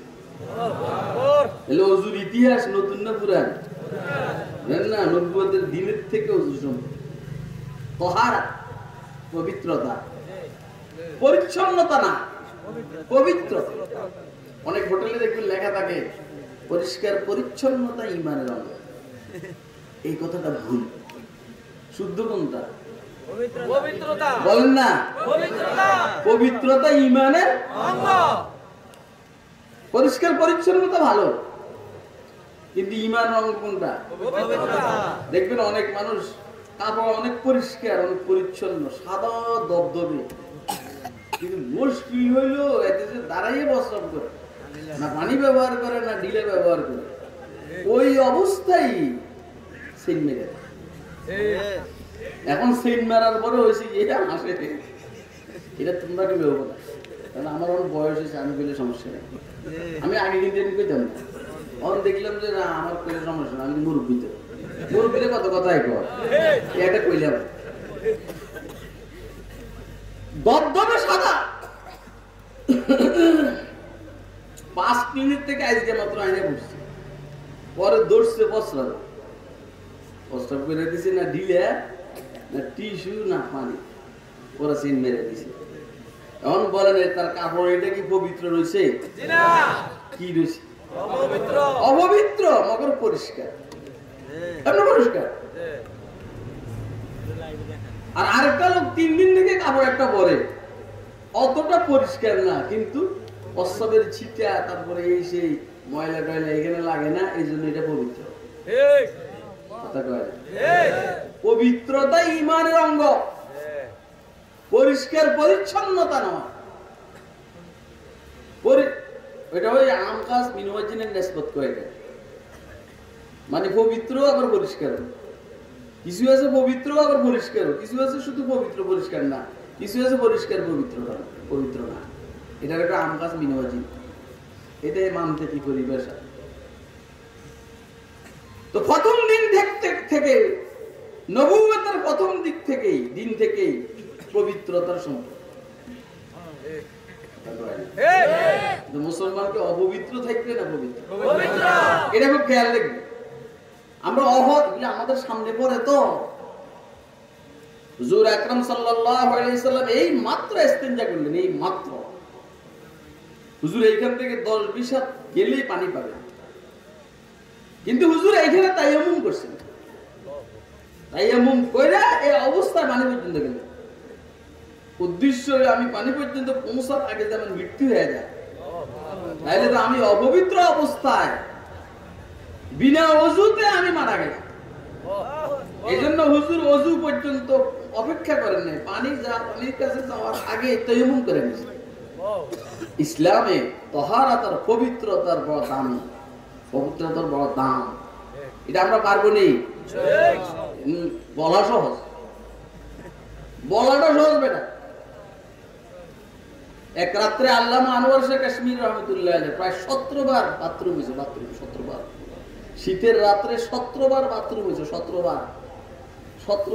এলো ওযুর ইতিহাস নতুন না পুরান? না, নবুয়তের দিনের থেকে ওযু সম্পর্কে তাহারা পবিত্রতা, পরিচ্ছন্নতা না পবিত্রতা। অনেক হোটেলে দেখবেন লেখা থাকে পরিষ্কার পরিচ্ছন্নতা ঈমানের অঙ্গ। এই কথাটা ভুল। শুদ্ধ কোনটা? পবিত্রতা। বলেন না? পবিত্রতা ঈমানের অঙ্গ। পরিষ্কার পরিচ্ছন্নতা ভালো, কিন্তু ঈমান রং কোনটা? দেখবেন অনেক মানুষ কাপড় অনেক পরিষ্কার, অনেক পরিচ্ছন্ন, সাদা দবদবে, কিন্তু মুশকিল হইলো এতে যে দাঁড়াইয়ে প্রস্রাব করে, না পানি ব্যবহার করে না ঢিলে ব্যবহার করে, ওই অবস্থায় সেন্ট মেরে। এখন সেন্ট মারার পরে হয়েছে এটা হাসে, এটা তোমরা কি বেরোবো না, কারণ আমার অনেক বয়স হয়েছে, আমি পেলে সমস্যা নেই। আমি আগে কিন্তু এমনি পেতাম না, তখন দেখলাম যে না আমার পেলে সমস্যা না, আমি মুরব্বীতে মুরব্বীতে কত কথাই কর, এটা কইলাম দবদবে সাদা। 5 মিনিট থেকে আজকে মাত্র আইনে বসছে, পরে দৌড়ছে প্রস্রাব, প্রস্রাব করে দিছে না ঢিলে না টিস্যু না পানি, ওরা সিন মেরে দিছে। এখন বলেন তার কাপড় এটা কি পবিত্র রয়েছে? কি রয়েছে? অপবিত্র, মগর পরিষ্কার, পরিষ্কার। আর আরেকটা লোক 3 দিন থেকে কাপড় একটা পরে, অতটা পরিষ্কার না, কিন্তু প্রস্রাবের ছিটা তারপরে এই সেই ময়লা টয়লা এখানে লাগে না, এই জন্য এটা পবিত্র। পবিত্রতা ঈমানের অঙ্গ, পরিষ্কার পরিচ্ছন্নতা নয়। এটা ওই আমকাস মিনওয়াজিনের নিসবত করে, মানে পবিত্র আবার পরিষ্কার। কিছু আছে পবিত্র আবার পরিষ্কার, কিছু আছে শুধু পবিত্র পরিষ্কার না, কিছু আছে পরিষ্কার পবিত্র না। এটার একটা আমকাস মিনওয়াজিন, এটাই মানতে কি পরিবেশ। তো প্রথম দিন থেকে নবুয়তের প্রথম দিন থেকেই পবিত্রতার সম্পর্ক। মুসলমানকে অপবিত্র থাকবে না পবিত্র, এটা খুব খেয়াল রাখবে। আমরা আমাদের সামনে পড়ে তো হুজুর আকরাম সাল্লাল্লাহু আলাইহি সাল্লাম এই মাত্র ইস্তেনজা করলেন, এই মাত্র। হুজুর এইখান থেকে 10-20 হাত গেলেই পানি পাবে, কিন্তু হুজুর এইখানে তায়াম্মুম করছেন। তায়াম্মুম কইরা এই অবস্থায় পানি পর্যন্ত গেলেন। উদ্দেশ্য আমি পানি পর্যন্ত পৌঁছার আগে যেমন মৃত্যু হয়ে যায়, তাইলে তো আমি অপবিত্র অবস্থায় বিনা ওযুতে আমি মারা গেলাম। এই জন্য হুজুর ওযু পর্যন্ত অপেক্ষা করেন নাই, পানির কাছে যাওয়ার আগে তায়াম্মুম করে নিয়েছেন। ইসলামে তাহারাতের পবিত্রতার বড় দাম, পবিত্রতার বড় দাম। এটা আমরা পারবো নি, বলা সহজ, বলাটা সহজ বেটা। এক রাত্রে আল্লামা আনোয়ার শেখ কাশ্মীর রহমতুল্লাহ প্রায় 17 বার বাথরুম হয়েছে, 17 বার। শীতের রাত্রে 17 বার বাথরুম হয়েছে, 17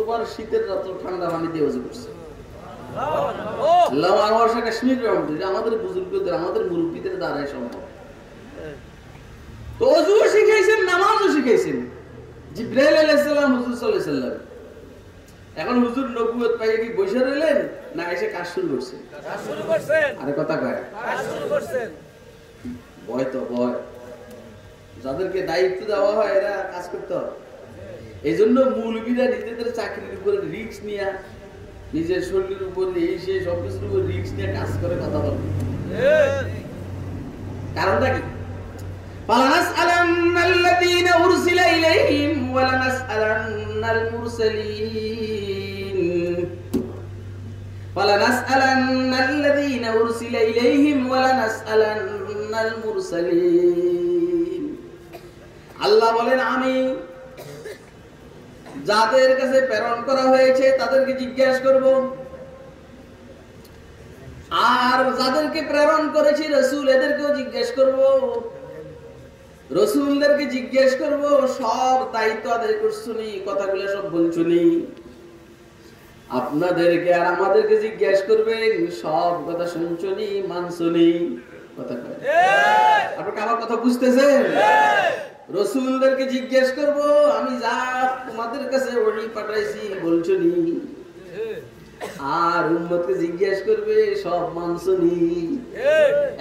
বার শীতের রাত্রে ঠান্ডা পানি দিয়ে ওযু করছে। আল্লামা আনোয়ার শেখ কাশ্মীর রহমতুল্লাহ আমাদের বুজুর্গদের, আমাদের মুরব্বীদের দ্বারাই সম্ভব। তো ওযু শিখাইছেন, নামাজও শিখাইছেন জিবরাইল আলাইহিস সালাম, হুজুর সাল্লাল্লাহু আলাইহি সাল্লাম। এখন হুজুর নবুয়ত পাইয়ে কি বসে রইলেন না এসে কাজ শুরু করছেন? আরে কথা কয়, কাজ শুরু করছেন। ভয় তো ভয়, যাদেরকে দায়িত্ব দেওয়া হয় এরা কাজ করতে হবে। এই জন্য মৌলবীরা নিজেদের চাকরির উপরে রিস্ক নিয়ে, নিজের শরীরের উপর এই সেই সবকিছুর উপর রিস্ক নিয়ে কাজ করে কথা বলবে। কারণটা কি? فَلَنَسْأَلَنَّ الَّذِينَ أُرْسِلَ إِلَيْهِمْ وَلَنَسْأَلَنَّ الْمُرْسَلِينَ فَلَنَسْأَلَنَّ الَّذِينَ أُرْسِلَ إِلَيْهِمْ وَلَنَسْأَلَنَّ الْمُرْسَلِينَ। আল্লাহ বলেন আমি যাদের কাছে প্রেরণ করা হয়েছে তাদেরকে জিজ্ঞাসা করব, আর যাদেরকে প্রেরণ করেছি রাসূল এদেরকেও জিজ্ঞেস করব, রাসূলদেরকে জিজ্ঞেস করব সব দায়িত্ব আদায় করছুনি, কথাগুলো সব বলছুনি। আপনাদেরকে আর আমাদেরকে জিজ্ঞেস করবেন সব কথা শুনছুনি, মানছুনি। কথা কয় আপনি আমার কথা বুঝতেছেন? রাসূলদেরকে জিজ্ঞেস করব আমি যা তোমাদের কাছে ওহী পাঠাইছি বলছুনি, আর উম্মতকে জিজ্ঞেস করবে সব মানছুনি।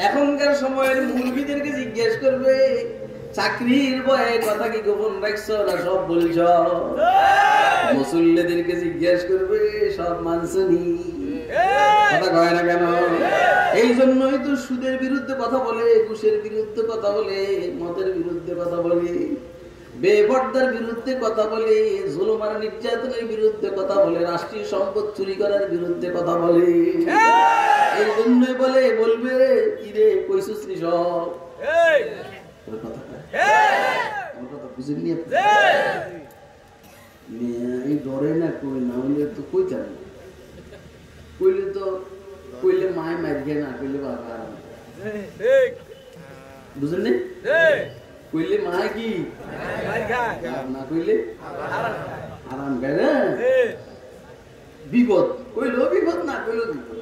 এখনকার সময়ের মুরব্বিদেরকে জিজ্ঞেস করবে চাকরির বয়ে কথা কি গোপন রাখছো না সব বলছ। মুসল্লিদেরকে জিজ্ঞেস করবে সব মানছুনি। কথা কয় না কেন? এই জন্যই তো সুদের বিরুদ্ধে কথা বলে, ঘুষের বিরুদ্ধে কথা বলে, মদের বিরুদ্ধে কথা বলে, বেপর্দার বিরুদ্ধে কথা বলে, জুলুম আর নির্যাতনের বিরুদ্ধে কথা বলে, রাষ্ট্রীয় সম্পদ চুরি করার বিরুদ্ধে কথা বলে। এই জন্যই বলবে কি রে কইছিস নি সব কথা বুঝেননি আপনি? এই ডরে না কই না হলে তো কইতাম, কইলে মায় মারিয়ে না কইলে বাবা আরাম, বুঝলেন? কইলে মায় কি না কইলে আরাম গায় না, বিপদ কইলেও বিপদ না কইলেও বিপদ।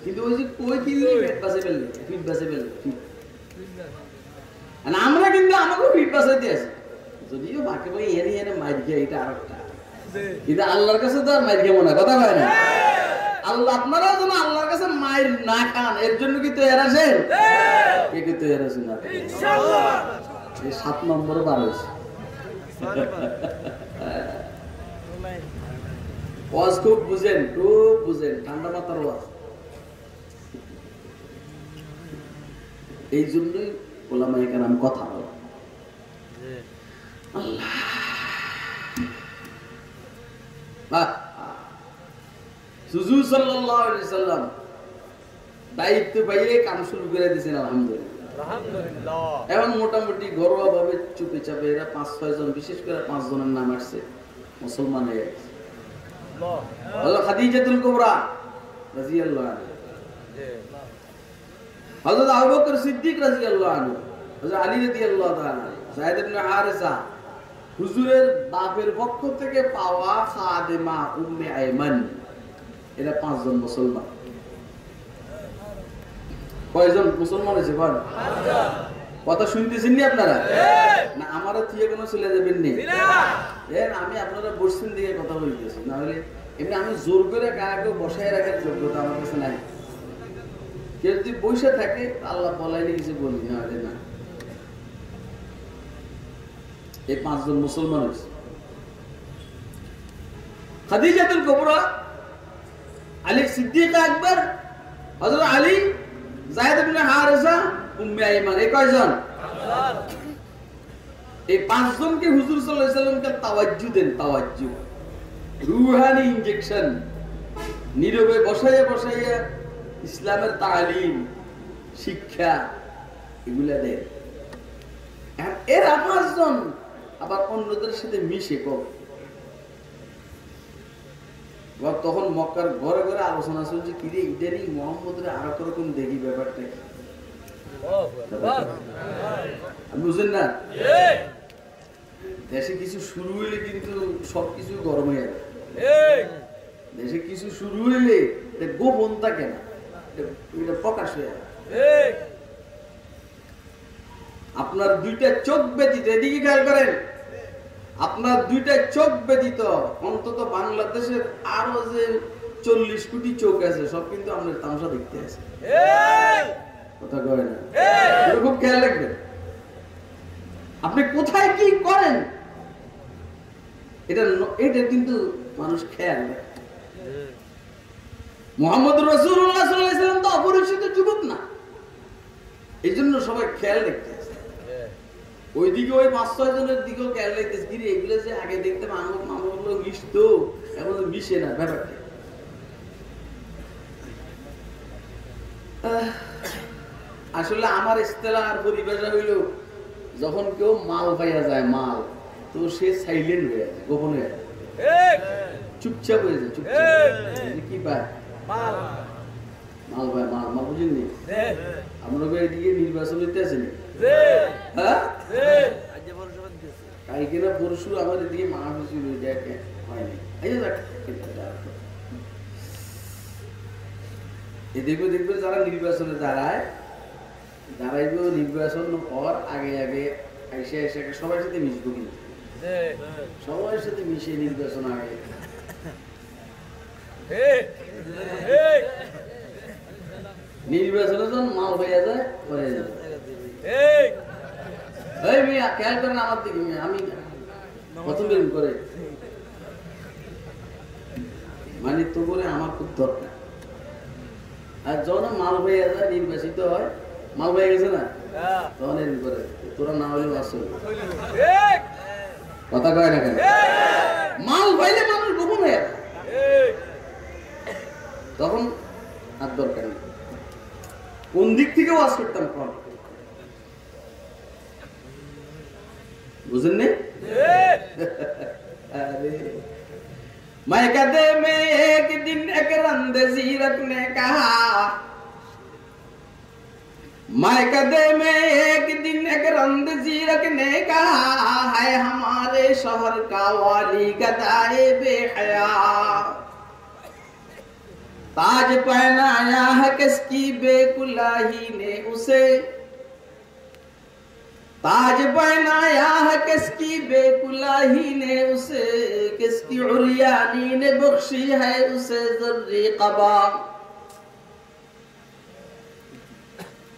কিন্তু ওই যে কই দিলে পেট বাঁচে ফেললে, ফিট বাঁচে ফেললে, আমরা কিন্তু আমাকেও ফিট বাঁচাইতে আছি, যদিও বাকি ভাই এনে এনে মার খেয়ে এটা আরেকটা, কিন্তু আল্লাহর কাছে তো আর মার খেয়ে না, কথা কয় না। আল্লাহ আপনারাও যেন আল্লাহর কাছে মায়ের না খান, এর জন্য কি তৈরি আছেন? কে কি তৈরি আছেন? ইনশাআল্লাহ 7 নম্বরে বার হয়েছে। ওয়াজ খুব বুঝেন, ঠান্ডা মাথার ওয়াজ। এই জন্যই ওলামায়ে কেরাম কথা বলে। আল্লাহ হুজুর সাল্লাল্লাহু আলাইহি সাল্লাম দায়িত্ব পাইয়ে কাম শুরু করে দিয়েছেন, আলহামদুলিল্লাহ। এখন মোটামুটি ঘরোয়া ভাবে চুপে চাপে এরা 5-6 জন, বিশেষ করে 5 জনের নাম আসছে, মুসলমান হয়ে গেছে। হযরত খাদিজাতুল কুবরা রাদিয়াল্লাহু আনহা, হযরত আবু বকর সিদ্দিক রাদিয়াল্লাহু আনহু, হযরত আলী রাদিয়াল্লাহু তাআলা, যায়েদ ইবনে হারেসা, হুজুরের বাপের পক্ষ থেকে পাওয়া খাদেমা উম্মে আইমান, এরা 5 জন মুসলমান। কয়জন মুসলমান হয়েছে? কথা শুনতেছেন নি আপনারা? না আমারও থিয়ে কোনো চলে যাবেন নি? আমি আপনারা বসছেন দিকে কথা বলতেছি, না হলে এমনি আমি জোর করে কাকে বসায় রাখার যোগ্যতা আমার কাছে নাই। কেউ যদি বসে থাকে আল্লাহ বলাইলে কিছু বলি, না হলে না। এই 5 জন মুসলমান হয়েছে। খাদিজাতুল কুবরা, আলী সিদ্দিক আকবর, হযরত আলী, যায়েদ ইবনে হারেসা, উম্মে আইমান, এই কয়জন? এই 5 জনকে হুজুর সাল্লাল্লাহু আলাইহি ওয়াসাল্লাম তাওয়াজ্জু দেন, তাওয়াজ্জু, রূহানি ইনজেকশন, নীরবে বসাইয়া ইসলামের তালিম, শিক্ষা এগুলা দেন। এরা 5 জন আবার অন্যদের সাথে মিশে কম। তখন মক্কার ঘরে ঘরে আলোচনা চলছে, কি রে ইদানিং মুহাম্মদের আরো রকম দেখি ব্যাপারটা, বুঝলেন না? দেশে কিছু শুরু হইলে কিন্তু সবকিছু গরম হয়ে যাবে। দেশে কিছু শুরু হইলে গোপন থাকে না, এটা প্রকাশ হয়ে যাবে। আপনার 2টা চোখ ব্যতীত, এদিকে খেয়াল করেন, আপনার 2টা চোখ ব্যতীত অন্তত বাংলাদেশের আরো যে 40 কোটি চোখ আছে, সব কিন্তু আমাদের তামাশা দেখতে আছে, কথা কয় না? খুব খেয়াল রাখবেন আপনি কোথায় কি করেন, এটা কিন্তু মানুষ খেয়াল রাখে। মুহাম্মদ রাসূলুল্লাহ সাল্লাল্লাহু আলাইহি ওয়াসাল্লাম তো অপরিচিত যুবক না, এই জন্য সবাই খেয়াল রাখতে আছে। ওইদিকে ওই 5-6 জনের দিকেও খেয়াল রাখতেছে, কি রে এগুলো যে আগে দেখতে মানুষগুলো মিশতো, এখন তো মিশে না ব্যাপারটা। আসলে আমার ইস্তেলার পরিভাষা হইল, যখন কেউ মাল পাইয়া যায়, মাল, তো সে সাইলেন্ট হয়ে যায়, গোপন হয়ে যায়, চুপচাপ হয়ে যায়, চুপচাপ। কি পায়? মাল পায়, মাল বুঝেননি? আমরা এদিকে নির্বাচন হইতে আসেনি, হ্যাঁ কালকে না পরশু আমার এদিকে মাহফিল হয়নি। এদিকে দেখবে যারা নির্বাচনে দাঁড়াইবে, নির্বাচন হওয়ার আগে এসে সবার সাথে মিশবো, কিন্তু সবার সাথে মিশে নির্বাচন আগে নির্বাচনে যখন মাল হইয়া যায় পরে যাবে। খেয়াল করেন আমার দিকে, আমি প্রথম করে মানে তো বলে আমার খুব দরকার। আর যখন মাল হয়ে যায় নির্বাচিত হয়, মাল হয়ে গেছে না, তখন এর বিপরে তোরা না হলেও আসল কথা কয় না কেন? মাল পাইলে মানুষ গোপন হয়ে যায়, তখন আর দরকার নেই। কোন দিক থেকে ওয়াজ করতাম কম, বুঝেন নি? मैं कदे में एक दिन एक रंद जीरत ने कहा, मैं कदे में एक दिन एक रंद जीरत ने कहा, है हमारे शहर का वाली गदाए बेहया, ताज पहनाया है किसकी बेकुलाही ने उसे, ताज पहनाया है किसकी बेकुलाही ने उसे, किसकी उरियानी ने बख्शी है उसे ज़र्री क़बा,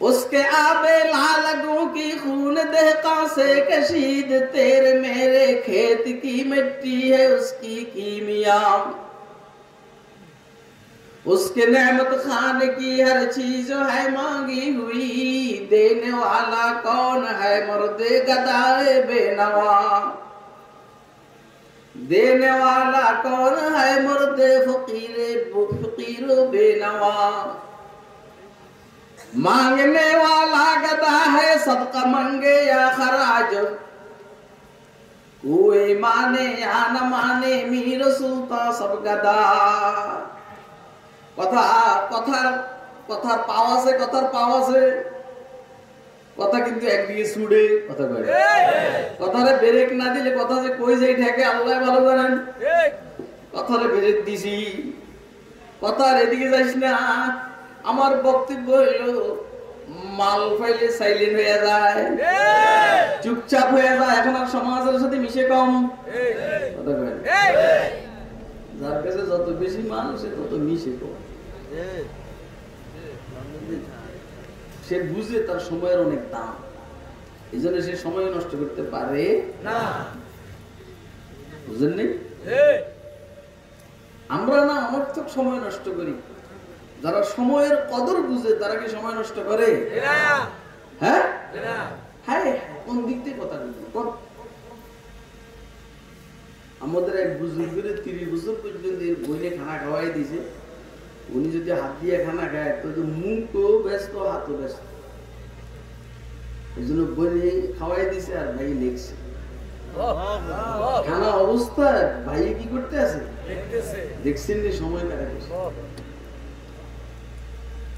उसके आबे लालगों की खून दहका से कशीद, तेरे मेरे खेत की मिट्टी है उसकी कीमिया, उसके नेमत खान की हर चीज है मांगी हुई, देने वाला कौन है मर्दे गदाए बेनवा, देने वाला कौन है मर्दे फकीरो बेनवा, मांगने वाला गदा है सदका मांगे या खराज, कोई माने या न माने मीर सुल्तान सब गदा। কথা কথার কথার পাওয়া আছে, কথার পাওয়া আছে, কথা কিন্তু একদিকে ছুড়ে কথা কয়, কথারে ব্রেক না দিলে কথা যে কই যাই ঠেকে আল্লাহ ভালো জানেন। কথারে ব্রেক দিছি, কথার এদিকে যাইস না। আমার বক্তব্য হইল মাল পাইলে সাইলেন্ট হয়ে যায়, চুপচাপ হয়ে যায়, এখন আর সমাজের সাথে মিশে কম কথা কয়। যার কাছে যত বেশি মাল সে তত মিশে কম, সে বুঝে তার সময়ের অনেক দাম, এই জন্য সে সময় নষ্ট করতে পারে না, বুঝলেন নি? আমরা না অনর্থক সময় নষ্ট করি, যারা সময়ের কদর বুঝে তারা কি সময় নষ্ট করে? হ্যাঁ হ্যাঁ, কোন দিক থেকে কথা বলবো? আমাদের এক বুজুর্গের 30 বছর পর্যন্ত বইনে খানা খাওয়াই দিয়েছে, উনি যদি হাত দিয়ে খানা খায় তো মুখও ব্যস্ত হাতও ব্যস্ত, এই জন্য বইনে খাওয়াই দিছে আর ভাই লেখছে খানা অবস্থা, ভাই কি করতে আছে দেখছেন নি, সময় কাটাচ্ছে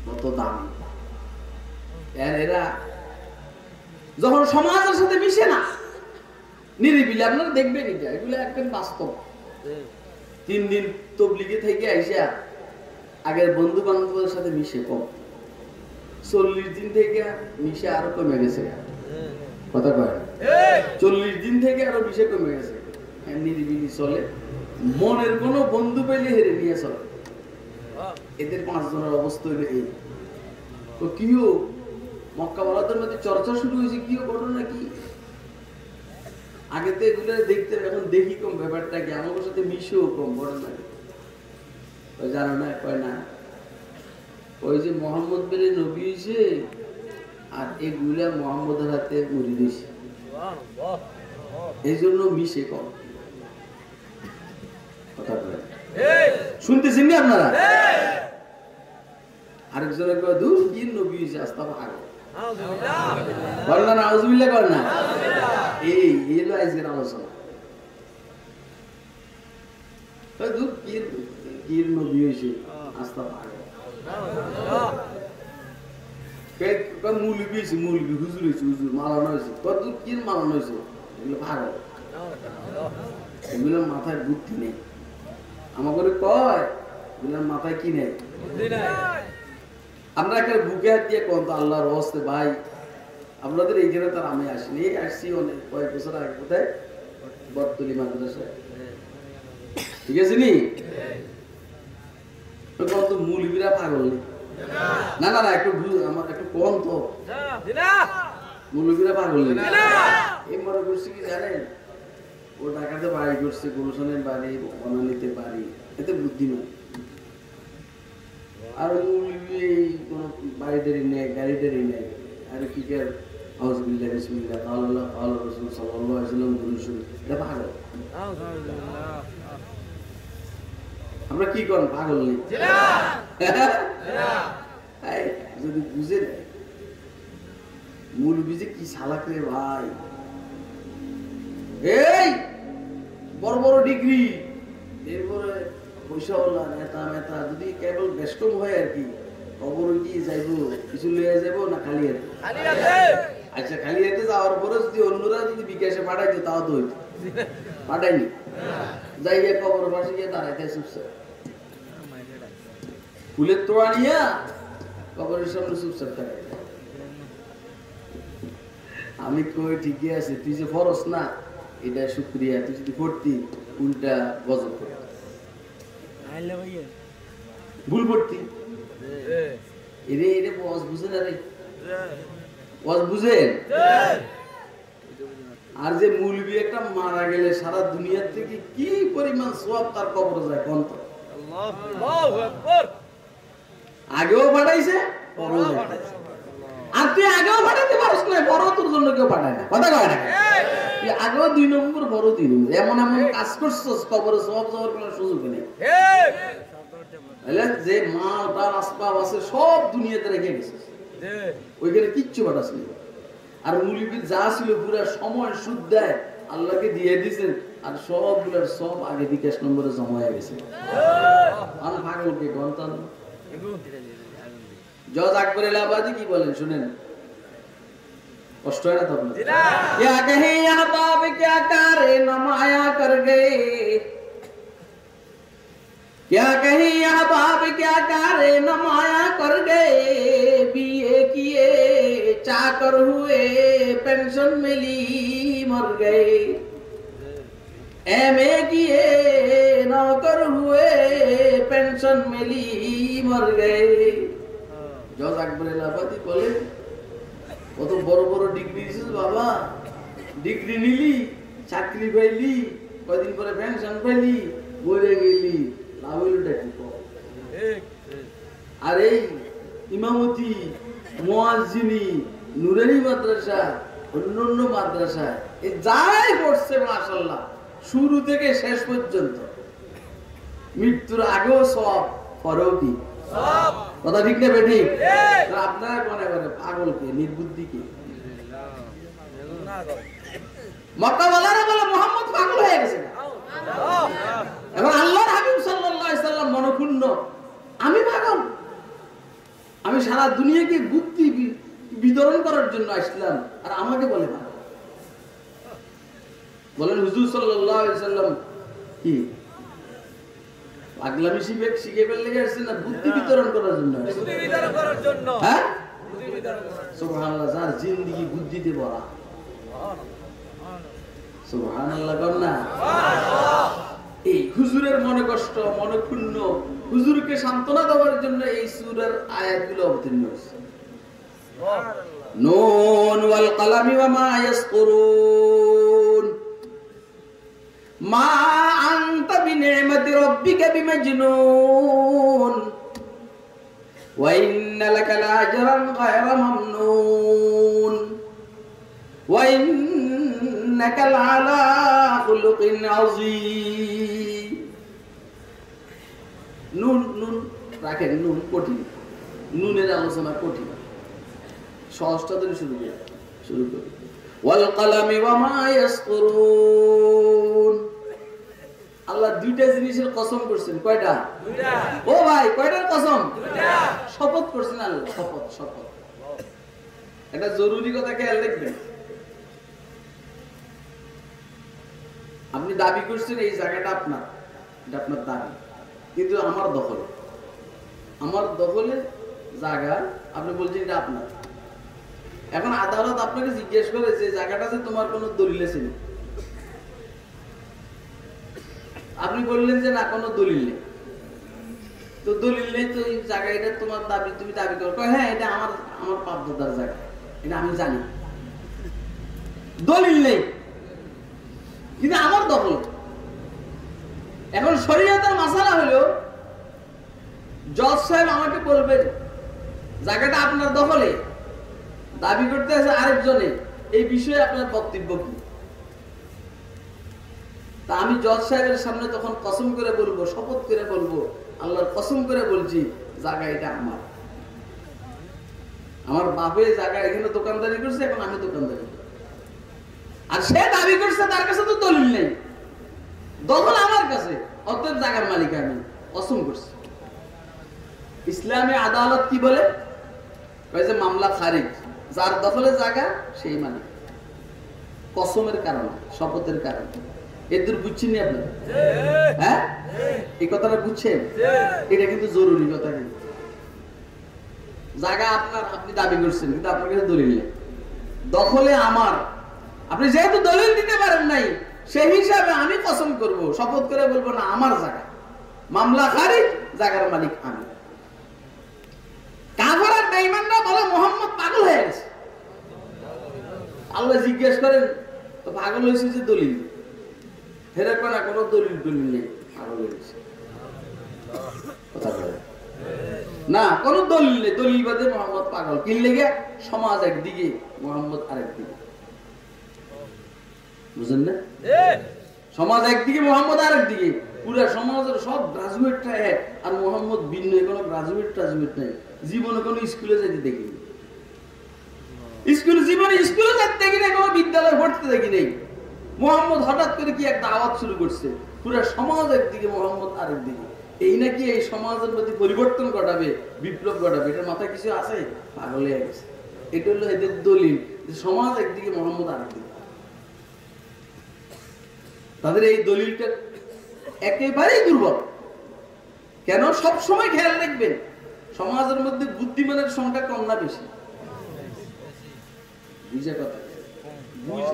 কত দাম। এরা যখন সমাজের সাথে মিশে না, নিরিবিলি আপনারা দেখবেন এটা, এগুলো একদম বাস্তব। 3 দিন তবলিগে থেকে আইসা আগের বন্ধু বান্ধবের সাথে মিশে কম, 40 দিন থেকে মিশে আরো কমে গেছে কথা কয়, 40 দিন থেকে আরো মিশে কমে গেছে। নিরিবিলি চলে, মনের কোনো বন্ধু পেলে হেরে নিয়ে চলে। এদের 5 জনের অবস্থা হইল এই। তো কিও মক্কা বলাদের মধ্যে চর্চা শুরু হয়েছে, কিও ঘটনা কি? আগে তো এগুলো দেখতে, এখন দেখি কম, ব্যাপারটা কি আমার সাথে মিশেও কম ঘটনা। জানো না, কয় না ওই যে মোহাম্মদ বেলে নবী হয়েছে আর এগুলা মোহাম্মদের হাতে মুড়ি দিয়েছে, এই জন্য মিশে কম কথা বলে। শুনতেছেন না আপনারা? আরেকজনের কয় দূর কি নবী হয়েছে, আস্তা ভাগো বল না, আউযুবিল্লাহ কর না। এই এলো আজকের আলোচনা, দূর কি নবী হয়েছে, আস্তা ভাগো মৌলবী হয়েছে, মৌলবী হুজুর হয়েছে, হুজুর মালানো হয়েছে, কত কি মালানো হয়েছে, এগুলো ভাগো, এগুলোর মাথায় বুদ্ধি নেই। আমাকে কয় এগুলোর মাথায় কি নেই? আমরা একটা বুকে হাত দিয়ে কোন তো আল্লাহর হস্তে ভাই, আপনাদের এইখানে তার আমি আসিনি, আসছি অনেক কয়েক বছর আগে, কোথায় বটতলি মাদ্রাসায়, ঠিক আছে নি? কত মৌলবীরা পাগল নেই? না না না, একটু আমার একটু কম তো, মৌলবীরা পাগল নেই। এই মনে করছি কি জানেন, ও ঢাকাতে বাড়ি করছে, গুলশানের বাড়ি, বনানীতে বাড়ি, এতে বুদ্ধিমান। আর কোনো বাড়িটারি নেই, গাড়িটারি নেই, আর কি কার আউযুবিল্লাহি বিসমিল্লাহ আল্লাহ আল্লাহ রাসূল সাল্লাল্লাহু আলাইহি ওয়াসাল্লাম দুরূদ এটা পাগল। আমরা কি করেন পাগল নেই যদি বুঝে নেয় মূল বীজে কি সালাক রে ভাই। এই বড় বড় ডিগ্রি, এরপরে পয়সাওয়ালা নেতা মেতা যদি কেবল বেষ্টম হয় আর কি, খবর কি যাইব কিছু লইয়া যাবো না খালি হাতে? আচ্ছা খালি হাতে যাওয়ার পরে যদি অন্যরা যদি বিকাশে পাঠাইতো তাও তো হইতো, পাঠায়নি। যাই গিয়ে কবর পাশে গিয়ে দাঁড়াইতে চুপচাপ ফুলের তোড়া নিয়া কবরের সামনে চুপচাপ থাকে। আমি কই ঠিকই আছে, তুই যে ফরস না এটা শুক্রিয়া, তুই যদি পড়তি উল্টা গজব করে ভুল পড়তি। এরে এরে বস বুঝে না রে, বস বুঝেন। আর যে মৌলবি একটা মারা গেলে সারা দুনিয়ার থেকে কি পরিমাণ সওয়াব তার কবরে যায় কোন তো। আল্লাহু আকবার। আগেও পাঠাইছে পরেও পাঠাইছে। আর তুই আগেও পাঠাইতে পারিস না, বড় তোর জন্য কেউ পাঠায় না, কথা কয় না। তুই আগেও 2 নম্বর বড় 3 নম্বর এমন এমন কাজ করছস কবরে সওয়াব যাওয়ার কোনো সুযোগ নেই। যে মাল তার আসবাব আছে সব দুনিয়াতে রেখে গেছিস, ওইখানে কিচ্ছু পাঠাস নি। আর মুলিবির যা ছিল পুরো সময় সুদ দেয় আল্লাহকে দিয়ে দিয়েছেন, আর সবগুলোর সব আগে বিকাশ নম্বরে জমা হয়ে গেছে। আমি পাগলকে গন্তান জজ আকবর এলাহাবাদী কি বলেন শুনেন, কষ্ট হয় না তো আপনার? क्या कहे अहबाब क्या करे नमाया कर गए, क्या कहे अहबाब क्या करे नमाया कर गए, बीए किए चाकर हुए पेंशन मिली मर गए, एमए किए नौकर हुए पेंशन मिली मर गए। জজ আকবর এলাহাবাদী বলে কত বড় বড় ডিগ্রি দিছিস বাবা, ডিগ্রি নিলি চাকরি পাইলি কয়দিন পরে পেনশন পাইলি মরে গেলি, লাভ হইলটা কি? আর এই ইমামতি মুয়াজ্জিনি নুরানি মাদ্রাসা অন্যান্য মাদ্রাসা এই যাই পড়ছে মাশাআল্লাহ শুরু থেকে শেষ পর্যন্ত মৃত্যুর আগেও সব পরেও কি সব, কথা ঠিক না বেটি? আপনারা মনে করে পাগল কে নির্বুদ্ধি কে? মক্কাওয়ালারা বলে মুহাম্মদ পাগল হয়ে গেছে। এখন আল্লাহর হাবিব সাল্লাল্লাহু আলাইহি সাল্লাম মনক্ষুণ্ণ, আমি পাগল, আমি সারা দুনিয়াকে বুদ্ধি বিতরণ করার জন্য আসলাম আর আমাকে বলে পাগল। বলেন হুজুর সাল্লাল্লাহু আলাইহি সাল্লাম কি পাগলামি শিখে ফেললে আসছে না বুদ্ধি বিতরণ করার জন্য? বুদ্ধি বিতরণ করার জন্য। হ্যাঁ সুবহানাল্লাহ, যার জিন্দেগি বুদ্ধিতে ভরা। সুবহানাল্লাহ কর না। এই হুজুরের মনে কষ্ট মনে ক্ষুণ্ণ, হুজুরকে সান্ত্বনা দেওয়ার জন্য এই সূরার আয়াতগুলো অবতীর্ণ হয়েছে। নুন ওয়াল কলামি ওয়া মা ইয়াসকুরুন মা আনতা বিনি'মাতি রাব্বিকা বিমাজনুন ওয়া ইন্না লাকা লাআজরান গায়রা মামনুন ওয়া ইন্নাকা লা'আলা খুলুকিন আযীম। নুন নুন রাখেন, নুন কঠিন, নুনের আলোচনা কঠিন, সহজটা ধরে শুরু করি। ওয়াল কলামি ওয়া মা ইয়াসকুরুন, আল্লাহ দুইটা জিনিসের কসম করছেন। কয়টা? দুইটা। ও ভাই কয়টার কসম? দুইটা। শপথ করছেন আল্লাহ, শপথ শপথ। এটা জরুরি কথা খেয়াল রাখবেন। আপনি দাবি করছেন এই জায়গাটা আপনার, এটা আপনার দাবি, কিন্তু আমার দখলে, আমার দখলে জায়গা, আপনি বলছেন এটা আপনার। এখন আদালত আপনাকে জিজ্ঞেস করে যে জায়গাটা যে তোমার কোনো দলিল আছে না, আপনি বললেন যে না কোনো দলিল নেই। তো দলিল নেই তো এই জায়গাটা তোমার দাবি, তুমি দাবি করো, হ্যাঁ এটা আমার আমার পাপদাদার জায়গা, এটা আমি জানি, দলিল নেই কিন্তু আমার দখল। এখন শরীয়তের মাসালা হলো জজ সাহেব আমাকে বলবেন জায়গাটা আপনার দখলে, দাবি করতে আছে আরেকজনে, এই বিষয়ে আপনার বক্তব্য কি? তা আমি জজ সাহেবের সামনে তখন কসম করে বলবো, শপথ করে বলবো, আল্লাহর কসম করে বলছি জায়গা এটা আমার। আমার বাপে জায়গা এখানে দোকানদারি করছে, এখন আমি দোকানদারি করি। আর সে দাবি করছে তার কাছে তো দলিল নেই, দখল আমার কাছে, অতএব জায়গার মালিক আমি, কসম করছি। ইসলামী আদালত কি বলে? মামলা খারিজ, যার দখলে জায়গা সেই মালিক, কসমের কারণে, শপথের কারণে। এদের বুঝছেন নি আপনি? হ্যাঁ, এই কথাটা বুঝছেন? এটা কিন্তু জরুরি কথা। কিন্তু জায়গা আপনার, আপনি দাবি করছেন কিন্তু আপনার কাছে দলিল নেই, দখলে আমার। আপনি যেহেতু দলিল দিতে পারেন নাই, সেই হিসাবে আমি কসম করব, শপথ করে বলবো না আমার জায়গা, মামলা খারিজ, জায়গার মালিক আমি। কাফের আর বেঈমানরা বলে মুহাম্মদ পাগল হয়ে গেছে। আল্লাহ জিজ্ঞেস করেন তো পাগল হয়েছে যে দলিল, হেরে না কোনো দলিল দলিল নেই, পাগল হয়ে গেছে। কথা বলে না, কোনো দলিল নেই, দলিল বাদে মুহাম্মদ পাগল। কি লেগে? সমাজ একদিকে, মুহাম্মদ আরেকদিকে। বুঝেন না? সমাজ একদিকে, মুহাম্মদ আরেকদিকে। পুরো সমাজের সব গ্রাজুয়েটটা এক, আর মুহাম্মদ ভিন্ন, কোনো গ্রাজুয়েট টাজুয়েট নাই। জীবনে কোনো স্কুলে যেতে দেখিনি, জীবনে স্কুলে যেতে দেখি নাই, কোনো বিদ্যালয়ে পড়তে দেখি নাই। মুহাম্মদ হঠাৎ করে কি একটা আওয়াজ শুরু করছে, পুরো সমাজ একদিকে, মুহাম্মদ আরেকদিকে। এই নাকি এই সমাজের মধ্যে পরিবর্তন ঘটাবে, বিপ্লব ঘটাবে, এটার মাথায় কিছু আছে? পাগল হয়ে গেছে। এটা হলো এদের দলিল যে সমাজ একদিকে, মুহাম্মদ আরেকদিকে। তাদের এই দলিলটা একেবারেই দুর্বল। কেন? সব সময় খেয়াল রাখবেন সমাজের মধ্যে বুদ্ধিমানের সংখ্যা কম না বেশি? বুঝে কথা,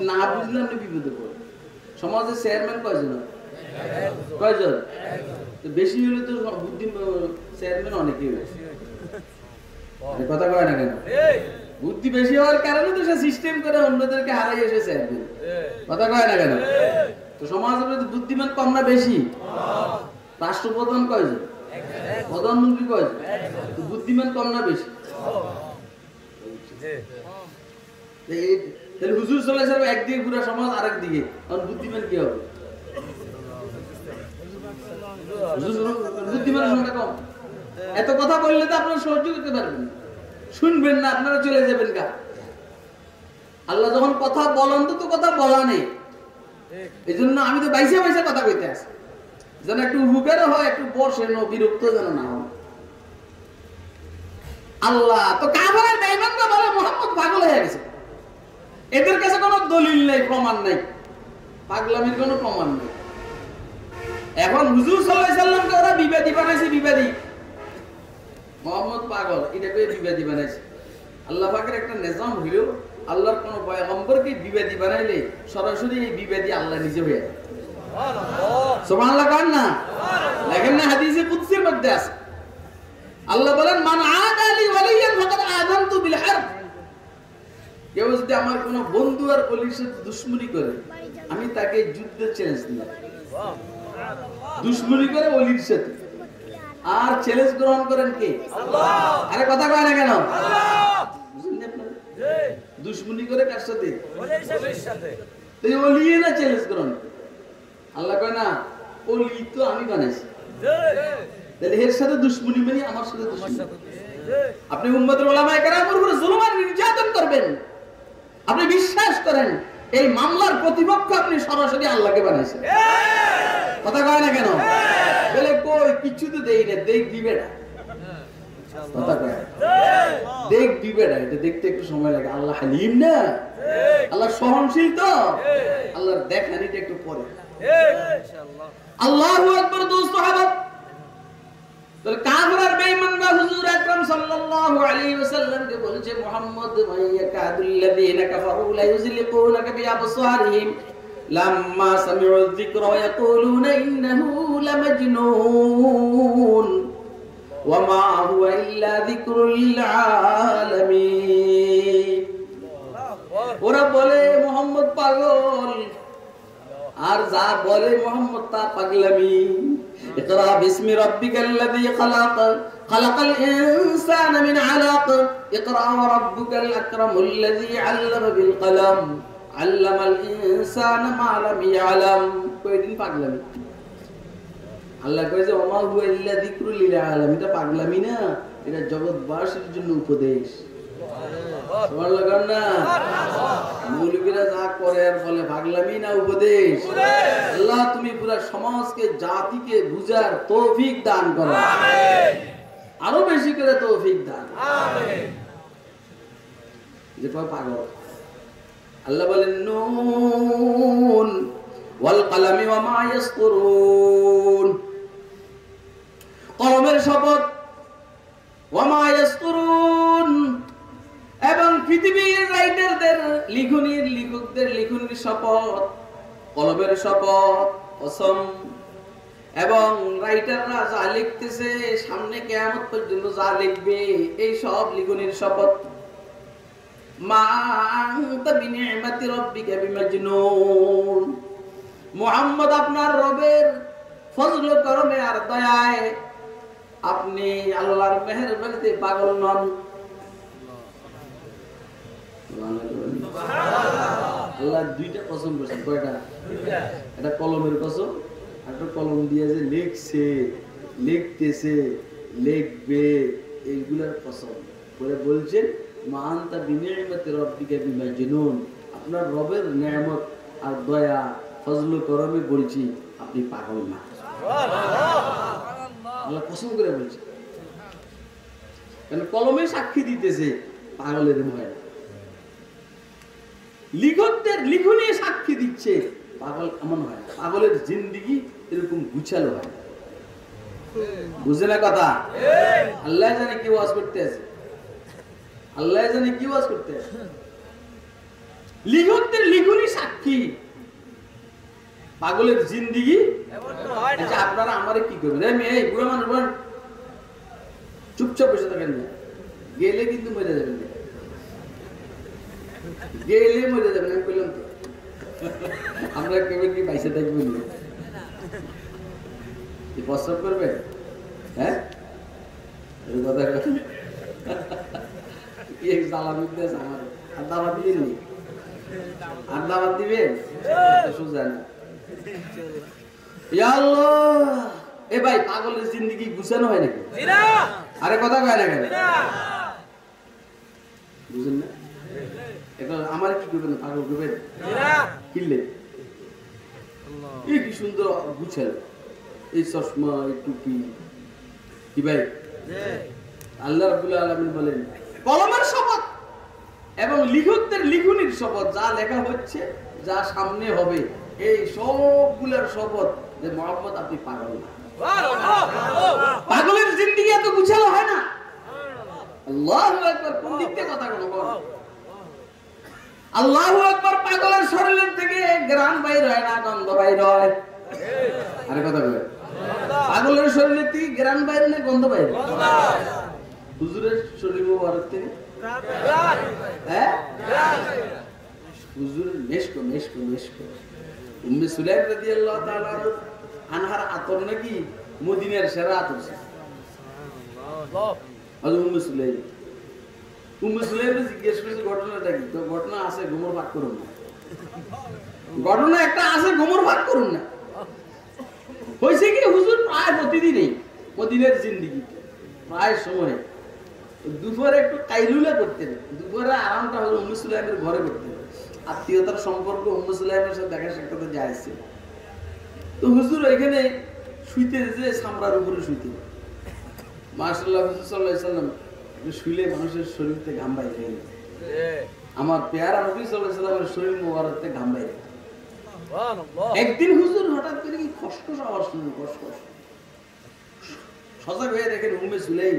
না বুঝলে আপনি বিপদে পড়েন। সমাজের চেয়ারম্যান কয়জন? কয়জন? বেশি হলে তো বুদ্ধি চেয়ারম্যান অনেকেই হয়েছে। কথা কয় না কেন? বুদ্ধি বেশি হওয়ার কারণে তো সে সিস্টেম করে অন্যদেরকে হারাই এসে চেয়ারম্যান। কথা কয় না কেন? তো সমাজের মধ্যে বুদ্ধিমান কম না বেশি? রাষ্ট্রপ্রধান কয়জন? প্রধানমন্ত্রী কয়জন? তো বুদ্ধিমান কম না বেশি? তাহলে হুজুর সাল্লাল্লাহু আলাইহি ওয়াসাল্লাম একদিকে, পুরো সমাজ আরেক দিকে, কারণ বুদ্ধিমান কি হবে? বুদ্ধিমানের সংখ্যা কম। এত কথা বললে তো আপনারা সহ্য করতে পারবেন, শুনবেন না, আপনারা চলে যাবেন গা। আল্লাহ যখন কথা বলেন তো কথা বলা নেই, এই জন্য আমি তো বাইসে বাইসে কথা কইতে আসি, যেন একটু উপকারও হয়, একটু বসে বিরক্ত যেন না হয়। আল্লাহ তো কাফের বেঈমানরা বলে মুহাম্মদ পাগল হয়ে গেছে। এদের কাছে কোনো দলিল নেই, প্রমাণ নেই, পাগলামির কোনো প্রমাণ নেই। এখন হুজুর সাল্লাল্লাহু আলাইহি সাল্লামকে ওরা বিবাদী বানাইছে, বিবাদী। মুহাম্মদ পাগল, এটাকে বিবাদী বানাইছে। আল্লাহ পাকের একটা নিজাম হইল, আল্লাহর কোন পয়গম্বরকে বিবাদী বানাইলে সরাসরি এই বিবাদী আল্লাহ নিজে হয়ে যায়। সুবহানাল্লাহ কান না? দেখেন না হাদিসে কুদসির মধ্যে আছে, আল্লাহ বলেন মান আদালি ওয়ালিয়ান ফাকাদ আযানতু বিল হারব। কেউ যদি আমার কোন বন্ধু আর ওলির সাথে দুশমনি করে, আমি তাকে যুদ্ধের চ্যালেঞ্জ দিলাম। দুশমনি করে ওলির সাথে, আর চ্যালেঞ্জ গ্রহণ করেন কে? আল্লাহ। আরে কথা কয় না কেন? আল্লাহ। বুঝলেন আপনারা? দুশমনি করে কার সাথে? ওলির সাথে। তো এই ওলি না চ্যালেঞ্জ গ্রহণ করে, আল্লাহ কয় না ওলি তো আমি বানাইছি, তাহলে এর সাথে দুশমনি মানে আমার সাথে দুশমনি। আপনি উম্মতের উলামায়ে কেরামের উপরে জুলুম আর নির্যাতন করবেন, আপনি বিশ্বাস করেন এই মামলার প্রতিপক্ষ আপনি সরাসরি আল্লাহকে বানাইছেন। কথা কয় না কেন? বলে কই কিছু তো দেই না, দেখ দিবে না। কথা কয় দেখ দিবে না, এটা দেখতে একটু সময় লাগে। আল্লাহ হালিম না, আল্লাহ সহনশীল, তো আল্লাহর দেখেন এটা একটু পরে। আল্লাহু আকবার। দোস্ত সাহাবা, তাহলে কাফের আর বেঈমানরা হুজুর আকরাম সাল্লাল্লাহু আলাইহি ওয়াসাল্লামকে বলছে মুহাম্মদ মাইয়াকাদুল্লাযিনা কাফারু লা ইউযলিকুনাকা বিআবসারিহিম লাম্মা সামি'ু যিকরা ওয়া ইয়াকুলুনা ইন্নাহু লামাজনুন ওয়া মা হুয়া ইল্লা যিকরুল লিল আলামিন। ওরা বলে মুহাম্মদ পাগল, আর যা বলে মুহাম্মদ তা পাগলামি। ইকরা বিসমি রাব্বিকাল্লাযী খালাক খালাকাল ইনসানা মিন আলাক ইকরা ওয়া রাব্বুকাল আকরামুল্লাযী আল্লামা বিল কলম আল্লামাল ইনসানা মা লাম ইয়ালাম। কয়দিন পাগলামি। আল্লাহ কয় যে ওমা হুয়া ইল্লা যিকরুল লিল আলামিন, এটা পাগলামি না, এটা জগৎবাসীর জন্য উপদেশ। সুবহানাল্লাহ গান না, মৌলবীরা যা করে আর বলে পাগলামি না উপদেশ। আল্লাহ তুমি পুরো সমাজকে জাতিকে বুঝার তৌফিক দান করো, আমিন। আরো বেশি করে তৌফিক দান, আমিন। যে পাগল আল্লাহ বলেন নুন ওয়াল কলমি ওয়া মা ইয়াসতুরুন, কলমের শপথ, ওয়া মা ইয়াসতুরুন, এবং পৃথিবীর রাইটারদের লেখকদের লিখনির শপথ, কলমের শপথ, কসম। এবং রাইটাররা যা লিখতেছে সামনে কিয়ামত পর্যন্ত যা লিখবে এই সব লিখনির শপথ। মা আনতা বিনি'মাতি রাব্বিকা বিমাজনুন, মুহাম্মদ আপনার রবের ফজল করমে আর দয়ায় আপনি আল্লাহর মেহেরবানিতে পাগল নন। আল্লাহ দুইটা কসম করেছেন। কয়টা? এটা কলমের কসম, একটা কলম দিয়ে যে লিখছে, লিখতেছে, লিখবে, এইগুলার কসম করে বলছেন মা আনতা বিনি'মাতি রাব্বিকা বিমাজনুন, আপনার রবের নেয়ামত আর দয়া ফজল করমে বলছি আপনি পাগল না। আল্লাহ কসম করে বলছে, কারণ কলমে সাক্ষী দিতেছে, পাগলের ভয় না। লিখকদের লিখনে সাক্ষী দিচ্ছে, পাগল এমন হয় না। পাগলের জিন্দেগি এরকম গুছালো হয় না। বুঝে না কথা? আল্লাহ জানে কি ওয়াজ করতে আছে, আল্লাহ জানে কি ওয়াজ করতে আছে। লিখকদের লিখনি সাক্ষী, পাগলের জিন্দেগি। আচ্ছা আপনারা আমারে কি করবেন? এই বুড়া মানুষ বলেন চুপচাপ বসে থাকেন না, গেলে কিন্তু মরে যাবেন, গেলে মরে যাবেন। আমি বললাম তো আমরা কেবল কি পয়সা থাকবো না, প্রস্তাব করবে? হ্যাঁ কথা আমার আড্ডাবাদ দিবেন নি? আড্ডাবাদ দিবেন? সোজা না। এ ভাই পাগলের জিন্দেগি গুছানো হয় নাকি? আরে কথা কয় না কেন? বুঝেন না? এটা আমার কি করবেন? পাগল করবেন কিনলে এই কি সুন্দর গুছালো, এই চশমা, এই টুপি, কি ভাই? আল্লাহ রাব্বুল আলামিন বলেন কলমের শপথ এবং লিখকদের লিখনির শপথ, যা লেখা হচ্ছে, যা সামনে হবে, এই সবগুলোর শপথ যে মুহাম্মদ আপনি পাগল না। পাগলের জিন্দেগি এত গুছালো হয় না। আল্লাহু আকবার। কোন দিক থেকে কথা বলবো? আল্লাহু আকবার। পাগলের শরীর থেকে ঘ্রাণ বাইর হয় না, গন্ধ বাইর হয়। আরে কথা বলে, পাগলের শরীর থেকে ঘ্রাণ বাইর না গন্ধ বাইর? হুজুরের শরীর মোবারক থেকে হুজুরের মেশক মেশক মেশক। উম্মে সুলাইম রাদিয়াল্লাহু তাআলা আনহার আতর নাকি মদিনার সেরা আতর ছিল। উম্মে সুলাইম জিজ্ঞেস করেছে ঘটনাটা কি? তো ঘটনা আছে, গোমর ভাগ করুন না। ঘটনা একটা আছে, গোমর ভাগ করুন না। হয়েছে কি হুজুর প্রায় প্রতিদিনই মদিনার জিন্দেগি প্রায় সময় দুপুরে একটু কাইলুলা করতেন, দুপুরে আরামটা হলো উম্মে সুলাইমের ঘরে করতেন। আত্মীয়তার সম্পর্ক উম্মে সুলাইমের সাথে দেখা সাক্ষাৎ যাইছে। তো হুজুর এখানে শুইতে যে সামরার উপরে শুইতে, মাশাআল্লাহ হুজুর সাল্লাল্লাহু আলাইহি সাল্লাম শুইলে মানুষের শরীর থেকে ঘাম বাইরে যায়। আমার পেয়ারা নবী সাল্লাল্লাহু আলাইহি সাল্লামের শরীর মোবারক থেকে ঘাম বাইরে। সুবহানাল্লাহ। একদিন হুজুর হঠাৎ করে কি খসখস আওয়াজ শুনলেন, খসখস। সজাগ হয়ে দেখেন উম্মে সুলাইম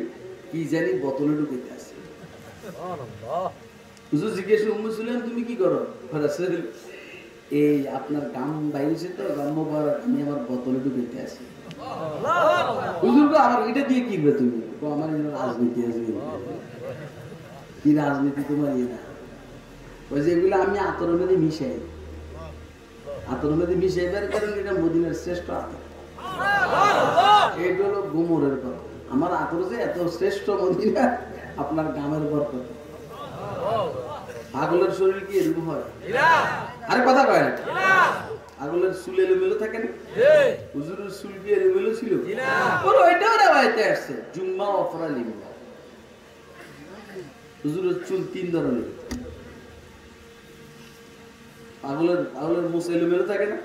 কি জানি বোতলে ঢুকাইতে আছে। সুবহানাল্লাহ। হুজুর জিজ্ঞেস করলেন উম্মে সুলাইম তুমি কি করো? রাসূল এই আপনার গাম বাইরেছে তো, গাম মোবারক আমি আমার বোতলে ঢুকাইতে আছি। সুবহানাল্লাহ। হুজুর কো আমার এটা দিয়ে কি করবে তুমি? কো আমার রাজনীতি আছে। কি রাজনীতি তোমার? না ওই যেগুলো আমি আতরের মধ্যে মিশাই, আতরের মধ্যে মিশাইবার কারণে এটা মদিনার শ্রেষ্ঠ আতর। এটা হলো গুমরের কথা। আমার আতর যে এত শ্রেষ্ঠ মদিনা, আপনার গ্রামের বরকত। পাগলের শরীর কি এরকম হয়? আরে কথা কয় না, পাগলের চুল এলোমেলো থাকে না? হুজুরের চুল কি এলোমেলো ছিল? ওইটাও রেওয়ায়েতে আসছে, জুম্মা অফরা লিম্বা। হুজুরের চুল 3 ধরনের। পাগলের মুছ এলোমেলো থাকে না?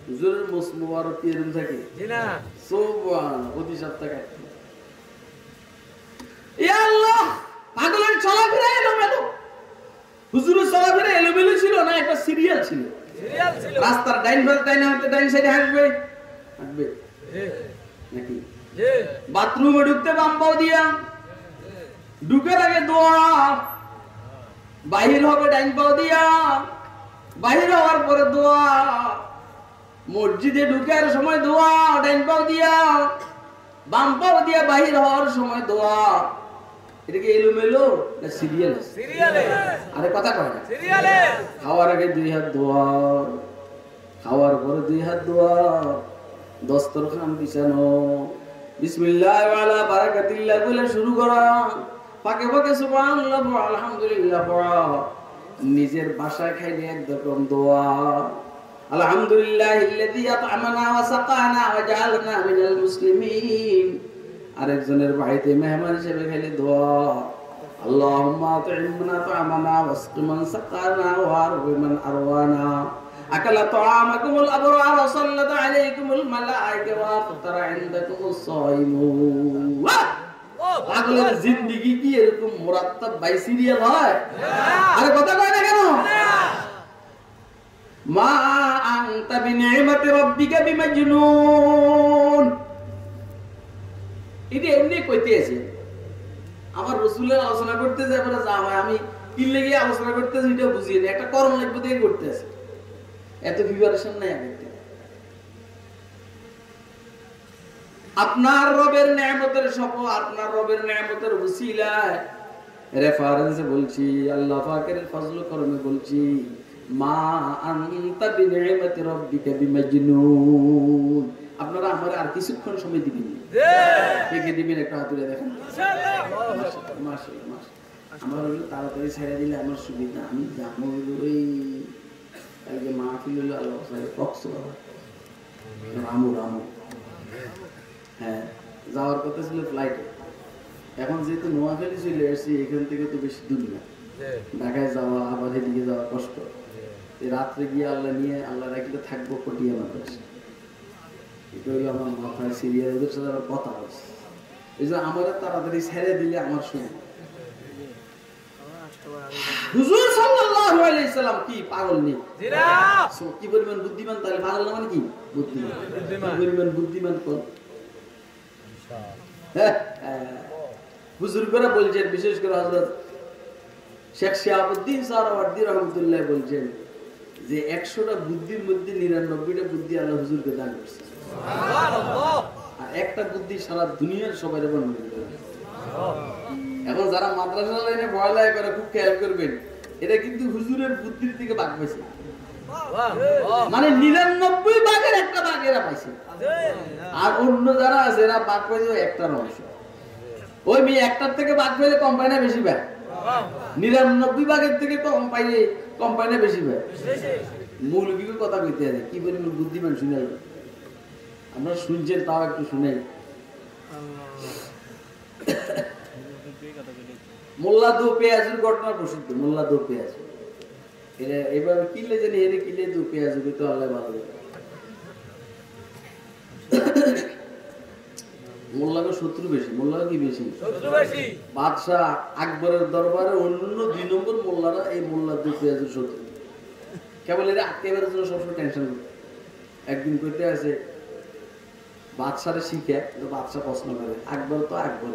হুজুরের মুছ মুবারক কি এরকম থাকে? সুবহান, প্রতি সপ্তাহে ইয়া আল্লাহ, পাগলের চলাফেরা এলোমেলো। হুজুরের চলাফেরা এলোমেলো ছিল না, একটা সিরিয়াল ছিল। রাস্তার ডাইন সাইডে হাঁটবে নাকি? বাথরুমে ঢুকতে বাম পাও দিয়া, ঢুকের আগে দোয়া, বাহির হবে ডাইন পাও দিয়া, বাহির হওয়ার পরে দোয়া, মসজিদে ঢুকার সময় দোয়া ডাইন পাও দিয়া, বাম পাও দিয়া বাহির হওয়ার সময় দোয়া। এটা কি এলোমেলো না সিরিয়াল? আরে কথা কয় না। খাওয়ার আগে 2 হাত দোয়া, খাওয়ার পরে 2 হাত দোয়া, দস্তরখান বিছানো, বিসমিল্লাহ ওয়ালা বারাকাতিল্লাহ বলে শুরু করা, ফাঁকে ফাঁকে সুবহানাল্লাহ আলহামদুলিল্লাহ পড়া। নিজের বাসায় খাইলে একরকম দোয়া, আলহামদুলিল্লাহিল্লাযী আত'আমানা ওয়া সাকানা ওয়া জাআলনা মিনাল মুসলিমিন। আরেকজনের বাড়িতে মেহমান হিসেবে খাইলে দোয়া, আল্লাহুম্মা আত'ইমনা তা'আমানা ওয়াসকিমান সাকানা ওয়া আরওয়ামান আরওয়ানা, আকালা তা'আমাকুমুল আবরার ওয়া সাল্লাতা আলাইকুমুল মালায়েকা ওয়া আফতারা ইনদাকুমুস সাইমুন। পাগলের জিন্দেগি কি এরকম মুরাত্তাব বাই সিরিয়াল হয়? আরে কথা কয় না কেন? মা আনতা বিনি'মাতি রাব্বিকা বিমাজনুন। এটা এমনি কইতে আছে, আমার রাসূলের আলোচনা করতে যায় পরে যা হয়, আমি কি লাগি আলোচনা করতেছি এটা বুঝিয়ে না, একটা কর্ম লাগবে দিয়ে করতে আছে, এত প্রিপারেশন নাই আগে। আপনার রবের নিয়ামতের শপথ, আপনার রবের নিয়ামতের উসিলায় রেফারেন্সে বলছি, আল্লাহ পাকের ফজল করমে বলছি, মা আনতা বিনি'মাতি রাব্বিকা বিমাজনুন। আপনারা আমার আর কিছুক্ষণ সময় দিবেন, কে দিবেন একটা হাত তুলে দেখেন। মাশাআল্লাহ মাশাআল্লাহ, আমার হলো তাড়াতাড়ি ছেড়ে দিলে আমার সুবিধা, আমি যাবো ওই কালকে মাহফিল হলো আল্লাহ কক্সবাজার, রামু হ্যাঁ যাওয়ার কথা ছিল ফ্লাইটে। এখন যেহেতু নোয়াখালী চলে আসছি, এখান থেকে তো বেশি দূর না, ঢাকায় যাওয়া আবার এদিকে যাওয়া কষ্ট। রাত্রে গিয়ে আল্লাহ নিয়ে আল্লাহ রাখলে থাকবো পটিয়া মাদ্রাসা। এটা হইলো আমার মাথায় সিরিয়ালদের সাথে কথা বলছে, এই যে আমার তাড়াতাড়ি ছেড়ে দিলে আমার সুবিধা। হুজুর সাল্লাল্লাহু আলাইহি সাল্লাম কি পাগল নেই? কি পরিমাণ বুদ্ধিমান, তাহলে পাগল না মানে কি? বুদ্ধিমান। পরিমাণ বুদ্ধিমান কোন? বুজুর্গরা বলছেন, বিশেষ করে হযরত শেখ শিহাবুদ্দিন সারাওয়ার্দী রাহমাতুল্লাহ বলছেন যে 100টা বুদ্ধির মধ্যে 99টা বুদ্ধি আল্লাহ হুজুরকে দান করছে, সুবহানাল্লাহ। আর একটা বুদ্ধি সারা দুনিয়ার সবাইকে বন্টন করে। এখন যারা মাদ্রাসা লাইনে পড়ালেখা করে খুব খেয়াল করবেন, এটা কিন্তু হুজুরের বুদ্ধির থেকে ভাগ পাইছে, মানে 99 ভাগের একটা ভাগ এরা পাইছে। আর অন্য যারা আছে এরা ভাগ পাইছে একটার অংশ। ওই মেয়ে একটার থেকে ভাগ পেলে কোম্পানি বেশি পায়, 99 ভাগের থেকে কম পাইলে কোম্পানি বেশি পায়। মৌলবীকে কথা কইতে আছে, কি পরিমাণ বুদ্ধিমান শুনে আমরা শুনছেন, তাও একটু শুনে। মোল্লা দো পেঁয়াজের ঘটনা প্রসিদ্ধ, মোল্লা দো পেঁয়াজ। এটা এভাবে কিনলে জানি, এর কিনলে দো পেঁয়াজ তো আল্লাহ ভালো। মোল্লাকে শত্রু বেশি, মোল্লাকে কি বেশি? বাদশাহ আকবরের দরবারে অন্য 2 নম্বর মোল্লারা এই মোল্লা দো পেঁয়াজের শত্রু। কেবল এরা আটকেবার জন্য সবসময় টেনশন করে। একদিন করতে আছে বাদশারে শিখে, বাদশাহ প্রশ্ন করে, আকবর তো আকবর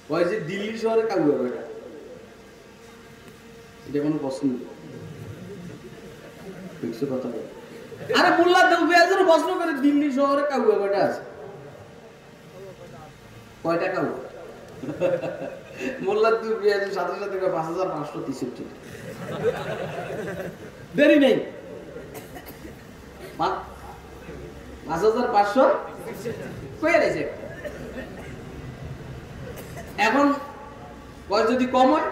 কয় যে দিল্লি শহরে কাউয়া বেটা, এটা কোনো প্রশ্ন নেই। কথা বলে, আরে মোল্লা দো পেঁয়াজের প্রশ্ন করে দিল্লি শহরে কাউয়া বেটা আছে, কয়টা কাউয়া? মোল্লা দো পেঁয়াজের সাথে সাথে 5563। দেরি নেই, 5,500 কয়ে রয়েছে। এখন কয় যদি কম হয়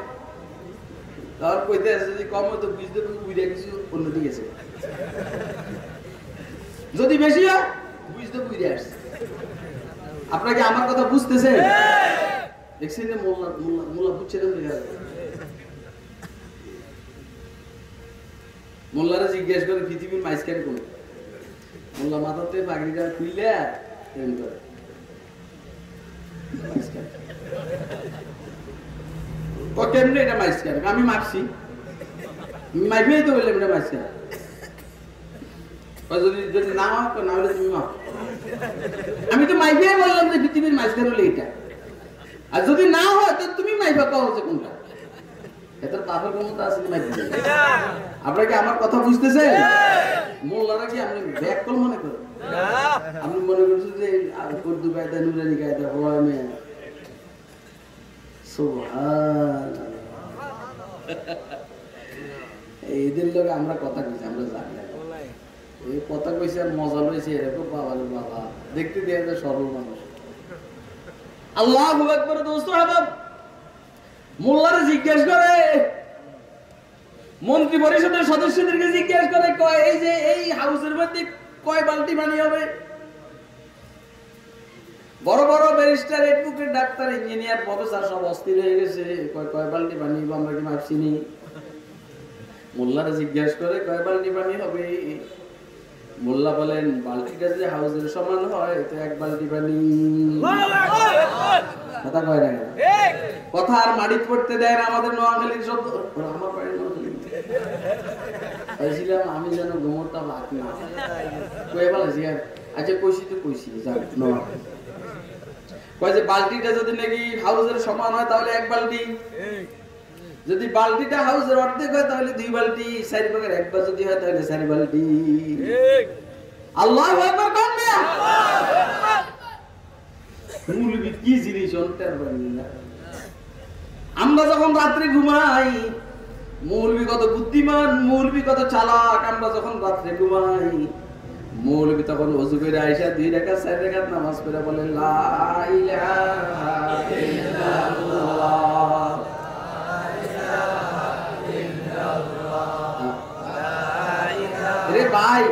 তাহলে কইতে আছে যদি কম হয় তো বুঝতে বুঝে কিছু অন্যদিকে গেছে, যদি বেশি হয় বুঝতে বুঝে আসছে। আপনাকে আমার কথা বুঝতেছেন? দেখছেন যে মোল্লা মোল্লা মোল্লা বুঝছেন? মোল্লারা জিজ্ঞেস করে পৃথিবীর মাঝখানে কোন? মোল্লা মাথাতে পাগড়িটা খুললে এরকম করে কেমনে এটা মাঝখানে? আমি মাপছি, মাইফেই তো বললাম এটা মাঝখানে। যদি যদি না মাপ না হলে তুমি মাপ। আমি তো মাইফেই বললাম যে পৃথিবীর মাঝখানে হলে এটা, আর যদি না হয় তো তুমি মাইফা কও হচ্ছে কোনটা। এত তাপের ক্ষমতা আছে মাইফা। আপনারা কি আমার কথা বুঝতেছেন? মোল্লারা কি আপনি ব্যাককল মনে করেন? আপনি মনে করছেন যে উর্দু কায়দা নুরানি কায়দা হয় মে এদের লোক আমরা কথা কইছি, আমরা জানি এই কথা কইছে আর মজা লইছে এরকম বাবা বাবা দেখতে দিয়ে যায় সরল মানুষ। আল্লাহু আকবার। দোস্ত হাবাব মোল্লারা জিজ্ঞেস করে, মন্ত্রী পরিষদের সদস্যদেরকে জিজ্ঞেস করে কয় এই যে এই হাউসের মধ্যে কয় বালতি পানি হবে? বড় বড় barrister, advocate, doctor, engineer, professor সব অস্থির হয়ে গেছে, কয় বালতি পানি আমরা কি মাপছি নি? মোল্লারা জিজ্ঞেস করে কয় বালতি পানি হবে? মোল্লা বলেন বালতিটা যে হাউসের সমান হয় তো এক বালতি পানি। কথা কয় না, কথা আর মাটিতে পড়তে দেয় না। আমাদের নোয়াখালীর শব্দ আমার বাড়ির নোয়াখালী পাইছিলাম আমি যেন গোমরটা বাকি কয়ে বলেছি। আচ্ছা কইছি তো কইছি কয় যে বালতিটা যদি নাকি হাউসের সমান হয় তাহলে এক বালতি, যদি বালতিটা হাউসের অর্ধেক হয় তাহলে 2 বালতি, 4 ভাগের 1 ভাগ যদি হয় তাহলে 4 বালতি। আল্লাহু আকবার কোন না? মৌলবি কি জিনিস অন্তর বানি না। আমরা যখন রাতে ঘুমাই মৌলবি কত বুদ্ধিমান, মৌলবি কত চালাক। আমরা যখন রাতে ঘুমাই মৌলবি তখন ওযু করে আয়েশা 2 রাকাত 4 রাকাত নামাজ পড়ে বলেন লা ইলাহা ইল্লাল্লাহ। রে ভাই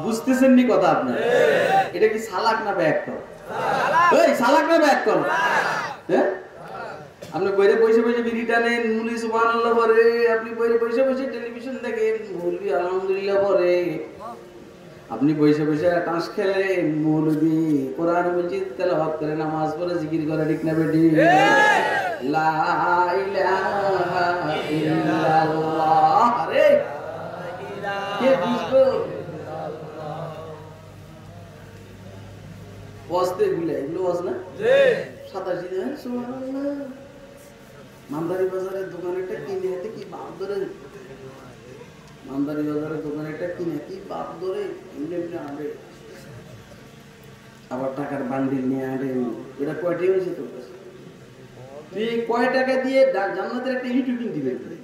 বুঝতেছেন নি কথা আপনার? এটা কি সালাক না ব্যাককল? এই সালাক না ব্যাককল? হ্যাঁ আপনি বইরে বসে বসে বিড়ি টানেন, মুলি সুবহানাল্লাহ পড়ে, আপনি বইরে বসে বসে টেলিভিশন দেখেন, মুলি আলহামদুলিল্লাহ পড়ে, আপনি বসে বসে তাস খেলেন, মৌলবি কোরআন মজিদ তেলাওয়াত করে, নামাজ পড়ে, জিকির করে, ঠিক না বেটি? লা ইলাহা ইল্লাল্লাহ। আরে কে বুঝবো? ওয়াজতে গুলো এগুলো ওয়াজ না? জি 87 দেন সুবহানাল্লাহ। মান্দারি বাজারের দোকানেটা কিনে হাতে কি বাপ ধরে, মান্দারি বাজারের দোকানেটা কিনে কি বাপ ধরে এমনি আনবে, আবার টাকার বান্ডিল নিয়ে আনবে। এটা কয়টা হয়েছে তোর কাছে? তুই কয় টাকা দিয়ে জান্নাতের একটা ইট দিবে? ঠিক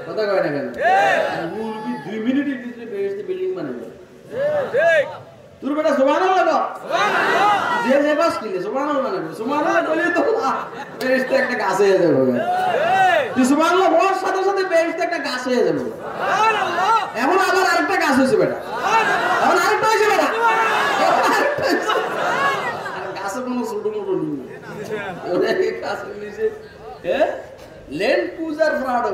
কথা কয় না কেন? মুরগি 2 মিনিটের ভিতরে বেহেশতে বিল্ডিং বানাবে। ঠিক তোর বেটা সুবহানাল্লাহ বল, সুবহানাল্লাহ। যে যে বাস কিলে সুবহানাল্লাহ বানাবে, সুবহানাল্লাহ বলে তো বেহেশতে একটা গাছ হয়ে যাবে। তুই সুবহানাল্লাহ বল, সাথে সাথে বেহেশতে একটা গাছ হয়ে যাবে। সুবহানাল্লাহ। এখন আবার আরেকটা গাছ হয়েছে বেটা, এখন আরেকটা হয়েছে বেটা, গাছে কোনো ছোট মোটো নেই। ওরে গাছ নিচে ল্যান্ড পূজার প্রাড়,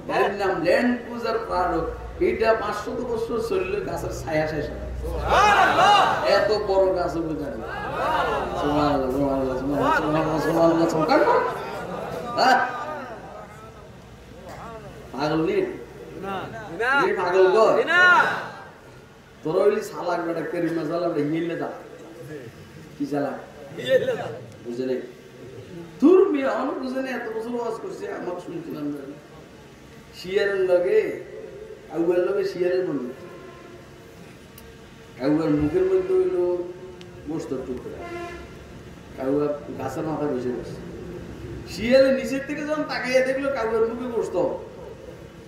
গাড়ির নাম ল্যান্ড পূজার প্রাড়। এটা 500 বছর চললে গাছের ছায়া শেষ হয়। এত বড় গাছ বুঝানি। পাগল নেই পাগল গর তোর হইলি সালাক বেটা কেরিমা চালাক হিলে দা কি চালাক বুঝে নেই তোর মেয়ে আমার বুঝে নেই। এত বছর ওয়াজ করছে আমার শুনছিলাম শিয়ারের লগে আউয়ার লগে শিয়ারের বন্ধু, কাউয়ার মুখের মধ্যে হইল গোস্ত টুকরা, কাউয়া গাছের মাথা বসে বসে, শিয়ালের নিচের থেকে যখন তাকাইয়া দেখলো কাউয়ার মুখে গোস্ত,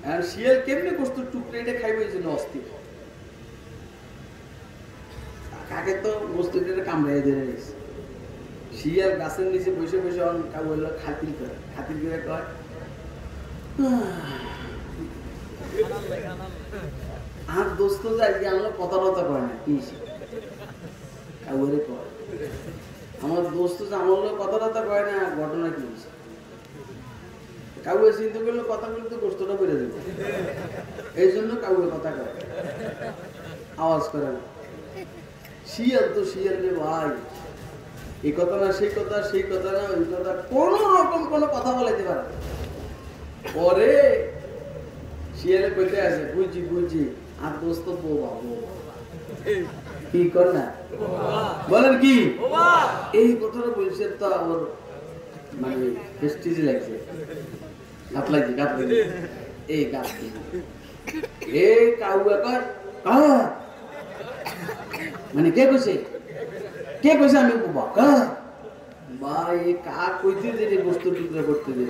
আর শিয়াল কেমনে গোস্ত টুকরা এটা খাইবে এই জন্য অস্থির। থাকে তো বস্তুটা কামড়ে ধরে নিস শিয়াল গাছের নিচে বসে বসে বললো খাতির করে কয় আর দোস্ত যাই যে আমরা কথা কয় না কি কাউরে কয় আমার দোস্ত যে আমার লোক কথা কয় না ঘটনা কি কাউকে চিন্তা করলে কথা বললে তো গোস্তটা বেড়ে যাবে এই জন্য কাউকে কথা কয় আওয়াজ করে না শিয়াল তো শিয়াল রে ভাই এই কথা না সেই কথা না ওই কথা কোন রকম কোনো কথা বলাইতে পারে পরে শিয়ালে কইতে আছে বুঝছি আর দোস্ত বৌবা কি কর না বলেন কি এই কথাটা বলছে তো আমার মানে প্রেস্টিজ লাগছে গাত লাগছে এই গাত এই কাউয়া কর মানে কে কইছে আমি বাবা কা ভাই কা কইতে যে বস্তু টুকরা করতে দে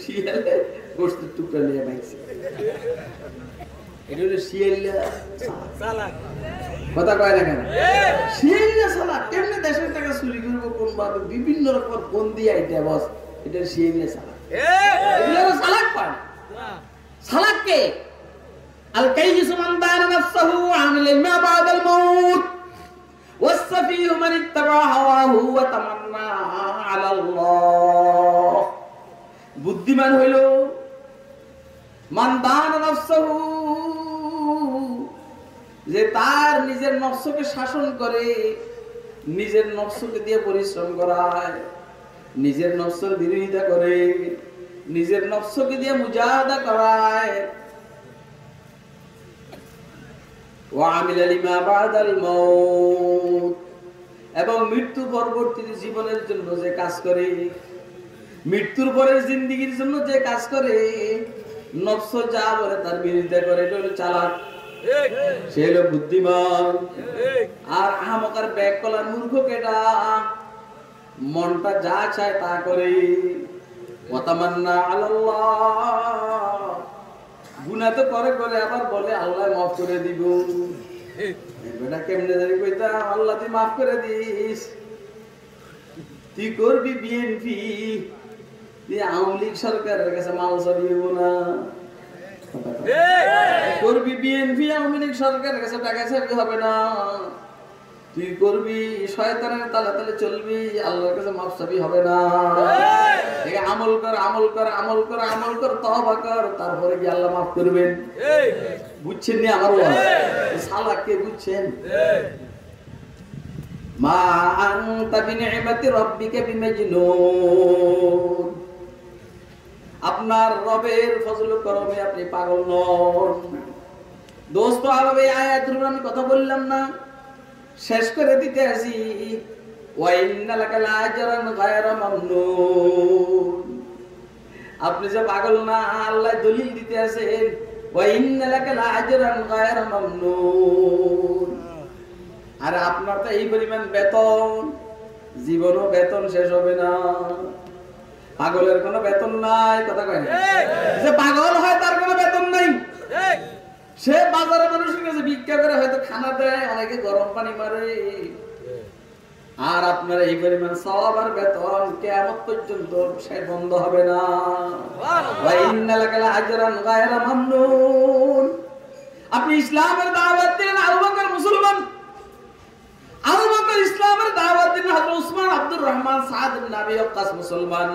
শিয়ালে বস্তু টুকরা নিয়ে বাইছে এটা হলো শিয়ালা সালাক কথা কয় না কেন শিয়ালা সালাক কেমনে দেশের টাকা চুরি করবো কোন ভাবে বিভিন্ন রকম ফোন দিয়ে আইটা বস এটা শিয়ালা সালাক এগুলো সালাক পায় সালাক কে আল কাইয়িস মান দানা নাফসাহু আমিল মা বাদাল মাউত والسفيه من اتبع هواه وتمنى على الله বুদ্ধিমান হইল মান দানা নাফসাহু যে তার নিজের নফসকে শাসন করে নিজের নফসকে দিয়ে পরিশ্রম করায় নিজের নফসের বিরোধিতা করে নিজের নফসকে দিয়ে মুজাহাদা করায় এবং মৃত্যু পরবর্তী জীবনের জন্য যে কাজ করে মৃত্যুর পরের জিন্দেগির জন্য যে কাজ করে নফস যা বলে তার বিরোধিতা করে এটা হলো চালাক সে হলো বুদ্ধিমান আর আহমকার ব্যাগ কলার মূর্খ কেডা মনটা যা চায় তা করে ওয়াতামান্না আলাল্লাহ গুনাহ তো করে আবার বলে আল্লাহ মাফ করে দিব বেটা কেমনে জানি কইতা আল্লাহ তুই মাফ করে দিস তুই করবি বিএনপি তুই আওয়ামী লীগ সরকারের কাছে মাল চাইব না করবি বিএনপি আওয়ামী লীগ সরকারের কাছে টাকা চাইতে হবে না তুই করবি শয়তানের তালে চলবি আল্লাহর কাছে মাফ চাবি হবে না আমল কর তওবা কর তারপরে কি আল্লাহ মাফ করবেন বুঝছেন নি আমার সালাককে বুঝছেন মা আনতা বিনি'মাতি রাব্বিকা বিমাজনুন আপনার রবের ফজল করমে আপনি পাগল নন দোস্ত আরবে আয়াতুর আমি কথা বললাম না শেষ করে দিতে আসি ওয়া ইন্না লাকা লাআজরান গায়রা মামনুন আপনি যে পাগল না আল্লাহ দলিল দিতে আছেন ওয়া ইন্না লাকা লাআজরান গায়রা মামনুন আর আপনার তো এই পরিমাণ বেতন জীবনও বেতন শেষ হবে না পাগলের কোনো বেতন নাই কথা কয় না যে পাগল হয় তার কোনো বেতন নাই সে বাজারে মানুষের কাছে ভিক্ষা করে হয়তো খানা দেয় অনেকে গরম পানি মারে আর আপনার এই পরিমাণ সওয়াব আর বেতন কিয়ামত পর্যন্ত সে বন্ধ হবে না ওয়া ইন্না লাকা লাআজরান গায়রা মামনুন আপনি ইসলামের দাওয়াত দিলেন আবু বকর মুসলমান আবু বকর ইসলামের দাওয়াত দিলেন হযরত উসমান আব্দুর রহমান সাদ ইবনে আবি ওয়াক্কাস মুসলমান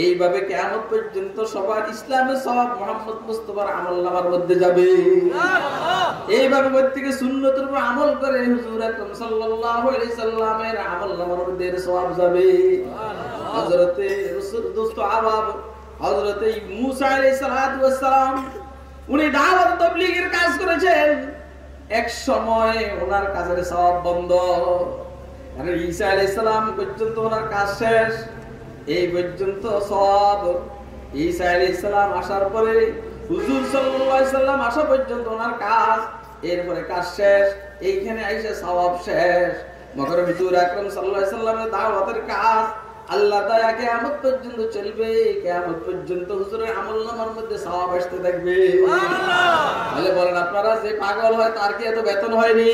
এইভাবে কিয়ামত পর্যন্ত সবার ইসলামের সওয়াব মুহাম্মদ মুস্তাফার আমলনামার মধ্যে যাবে এইভাবে প্রত্যেকে সুন্নতের উপর আমল করে হুজুর আকরাম সাল্লাল্লাহু আলাইহি সাল্লামের আমলনামার মধ্যে সওয়াব যাবে হযরতে রাসূল দোস্ত আবাব হযরতে মুসা আলাইহিস সালাতু ওয়াস সালাম উনি দাওয়াত তাবলীগের কাজ করেছেন এক সময় ওনার কাজের সওয়াব বন্ধ আর ঈসা আলাইহিস সালাম পর্যন্ত ওনার কাজ শেষ এই পর্যন্ত সওয়াব ঈসা আলাইহিস সালাম আসার পরে হুজুর সাল্লাল্লাহু আলাইহি সাল্লাম আসা পর্যন্ত ওনার কাজ এরপরে কাজ শেষ এইখানে আইসা সওয়াব শেষ মগর হুজুর আকরাম সাল্লাল্লাহু আলাইহি সাল্লামের দাওয়াতের কাজ আল্লাহ দয়া কিয়ামত পর্যন্ত চলবে, কিয়ামত পর্যন্ত হুজুরের আমলনামার মধ্যে সওয়াব আসতে থাকবে। তাহলে বলেন আপনারা, যে পাগল হয় তার কি এত বেতন হয়নি?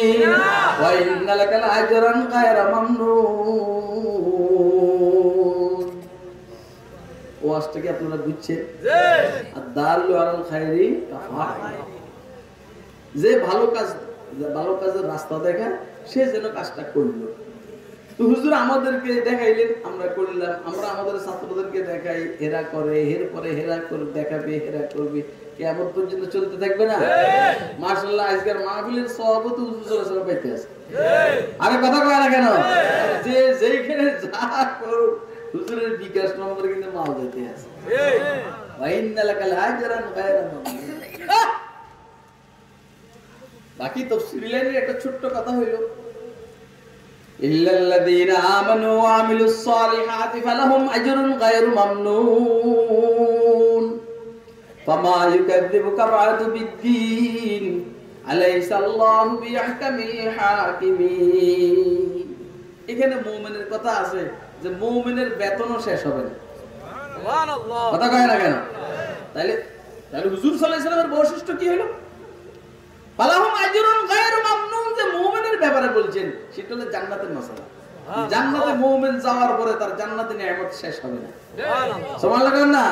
ওয়া ইন্না লাকা আজরান গায়রা মামনুন। ওয়াজটা কি আপনারা বুঝছেন? আদ-দাল্লু আলাল খায়রি কাফাইল। যে ভালো কাজের রাস্তা দেখায় সে যেন কাজটা করলো। তো হুজুর আমাদেরকে দেখাইলেন, আমরা করলাম। আমরা আমাদের ছাত্রদেরকে দেখাই, এরা করে, এরপরে হেরা করে দেখাবে, হেরা করবে, কিয়ামত পর্যন্ত চলতে থাকবে না? মাশাআল্লাহ, আজকের মাহফিলের সওয়াবও তো হুজুর সাল্লাল্লাহু আলাইহি ওয়াসাল্লাম পাইতে আছে। আরে কথা কয় না কেন? যে যেইখানে যা করো হুজুরের বিকাশ নম্বরে কিন্তু মাল দিতে আছে। ওয়া ইন্না লাকা আজরান গায়রা মামনুন। বাকি তাফসীর লাইনের একটা ছোট্ট কথা হইলো, ইল্লাল্লাযীনা আমানু ওয়া আমিলুস সালিহাতি ফালাহুম আজরুন গায়রু মামনুন ফামা ইউকাযযিবুকা বা'দু বিদ্দীন আলাইসাল্লাহু বিআহকামিল হাকিমিন। এখানে মুমিনের কথা আছে যে মুমিনের বেতনও শেষ হবে না। সুবহানাল্লাহ, কথা কয় না কেন? তাহলে হুজুর সাল্লাল্লাহু আলাইহি ওয়াসাল্লামের বৈশিষ্ট্য কি হলো? ফালাহুম আজরুন গায়রু মামনুন, যে মুমিনের ব্যাপারে বলছেন সেটা হলো জান্নাতের মাসালা। জান্নাতে মুমিন যাওয়ার পরে তার জান্নাতের নিয়ামত শেষ হবে না। সুবহানাল্লাহ না?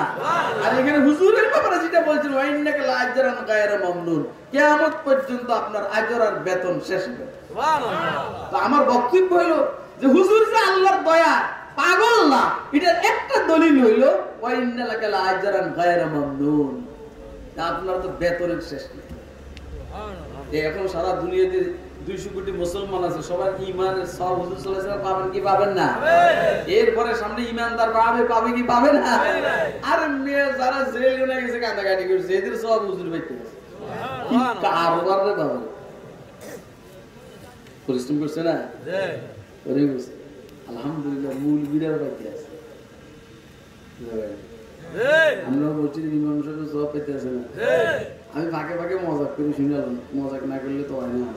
আর এখানে হুজুরের ব্যাপারে যেটা বলছেন, ওয়া ইন্নাকা লাআজরান গায়রা মামনুন, কিয়ামত পর্যন্ত আপনার আজর আর বেতন শেষ হবে। সুবহানাল্লাহ। তো আমার বক্তব্য হলো যে হুজুর যে আল্লাহর দয়া, পাগল না, এটার একটা দলিল হইলো ওয়া ইন্নাকা লাআজরান গায়রা মামনুন, আপনার তো বেতনের শেষ নেই। এখন সারা দুনিয়াতে 200 কোটি মুসলমান আছে, সবার ঈমানের সওয়াব হুজুর সাল্লাল্লাহু আলাইহি ওয়াসাল্লাম পাবেন কি পাবেন না? এরপরে সামনে ঈমানদার পাবে কি পাবে না? আর মেয়ে যারা জেলে গেছে কান্দাকাটি করছে, এদের সওয়াব হুজুর পাইতে আছে। সুবহানাল্লাহ, কারবার রে বাবা, পরিশ্রম করছে না? করে গেছে, আলহামদুলিল্লাহ, মূল বিরার পাইতে আছে। আমরা বলছি ইমাম সাহেব সওয়াব পাইতে আছে না? আমি ফাঁকে ফাঁকে মজাক করে শুনলাম, মজাক না করলে তো হয় না।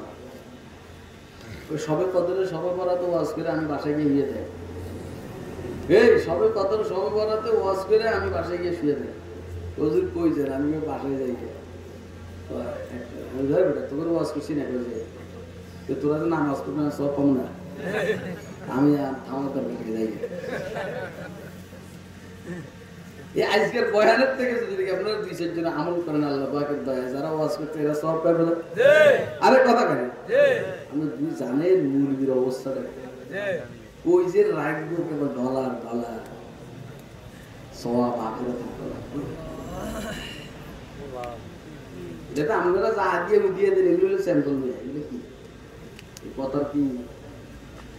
ওই সবে কদরে সবে পড়াতে ওয়াজ করে আমি বাসায় গিয়ে শুয়ে যাই। এই সবে কদরে সবে পড়াতে ওয়াজ করে আমি বাসায় গিয়ে শুয়ে যাই। হুজুর কই যান? আমি বাসায় যাই। বেটা তোর ওয়াজ করছি না, কই তোরা তো নামাজ পড়বে না, সব কম না, আমি থামাতে যাই। এই আজকের বয়ানের থেকে যদি আপনারা 2-4 জন আমল করেন আল্লাহ পাকের দয়া, যারা ওয়াজ করতে এরা সব পাবে না। আরে কথা কেন? আমরা দুই জানেন মুরগির অবস্থাটা কই যে রাখবো, কেবল ডলার সওয়াব আখিরাতে ডলার। যেটা আমরা যা দিয়ে দেন এগুলো স্যাম্পল নিয়ে, এগুলো কি এই কথার কি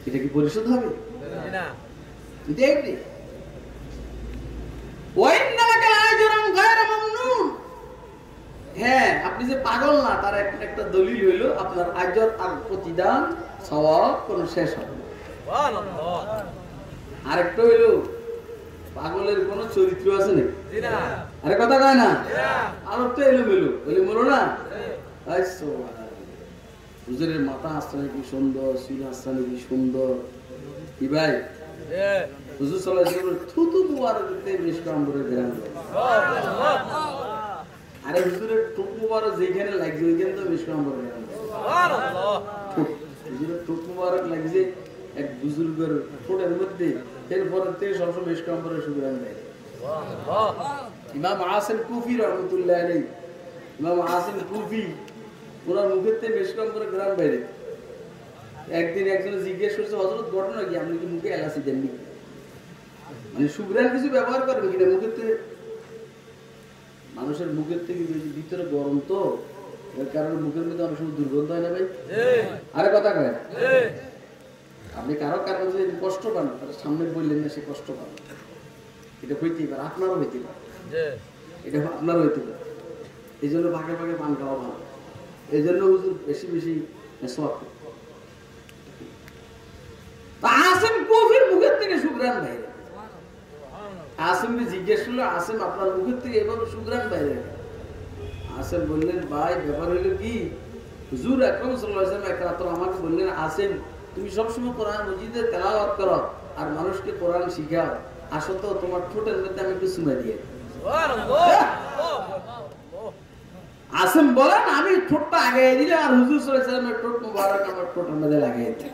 এটা কি পরিশোধ হবে না? দেখবি হ্যাঁ, আপনি যে পাগল না তার একটা দলিল হইল আপনার আজর আর প্রতিদান সওয়াব কোনো শেষ হবে না। সুবহানাল্লাহ। আরেকটা হইল পাগলের কোনো চরিত্র আছে নাকি? আরে কথা কয় না? আরেকটা এলো না? হুজুরের মাথা আস্তানে কি সুন্দর, চুল আস্তানে কি সুন্দর, কি ভাই? হুজুর সাল্লাল্লাহু আলাইহি ওয়াসাল্লাম থুতু মুবারকতে মিশকাম্বরে বেরান। আরে হুজুরের টুক মুবারক যেখানে লাগছে ওইখানে তো মিশকাম্বরে বেরান। সুবহানাল্লাহ। হুজুরের টুক মুবারক লাগছে এক বুজুর্গের ঠোঁটের মধ্যে, এরপরে থেকে সবসময় মিশকাম্বরে সুগ্রাণ দেয়। সুবহানাল্লাহ। ইমাম আসিম কুফি রাহমাতুল্লাহ আলাইহি, ইমাম আসিম কুফি ওনার মুখের থেকে মিশকাম্বরে গ্রাম বাইরে। একদিন একজন জিজ্ঞেস করছে, হযরত ঘটনা কি, আপনি কি মুখে এলাচি দেননি? মানে সুগ্রাণ কিছু ব্যবহার করবে কিনা মুখের থেকে? মানুষের মুখের থেকে ভিতরে গরম তো, এর কারণে মুখের মধ্যে অনেক সময় দুর্গন্ধ হয় না ভাই? আরে কথা কয়, আপনি কারো যদি কষ্ট পান, তার সামনে বললেন না, সে কষ্ট পান, এটা হইতেই পারে, আপনারও হইতে পারে, এটা আপনারও হইতে পারে। এই জন্য ভাগে ভাগে পান খাওয়া ভালো। এই জন্য হুজুর বেশি বেশি সওয়াব। আসিম কফির মুখের থেকে সুগ্রাণ বাইরে। আসিমকে জিজ্ঞেস করলো, আসিম আপনার মুখের থেকে এভাবে সুগ্রাণ বাইরে? আসিম বললেন, ভাই ব্যাপার হইলো কি, হুজুর আকরাম সাল্লাল্লাহু আলাইহি ওয়াসাল্লাম এক রাত আমাকে বললেন, আসিম তুমি সবসময় কোরআন মজিদের তেলাওয়াত করো আর মানুষকে কোরআন শিখাও, আসো তো তোমার ঠোঁটের মধ্যে আমি একটু চুমা দিয়ে। আসেন বলেন আমি ঠোঁটটা আগাই দিলে আর হুজুর সাল্লাল্লাহু আলাইহি ওয়াসাল্লামের ঠোঁট মুবারক আমার ঠোঁটের মধ্যে লাগাই দেয়।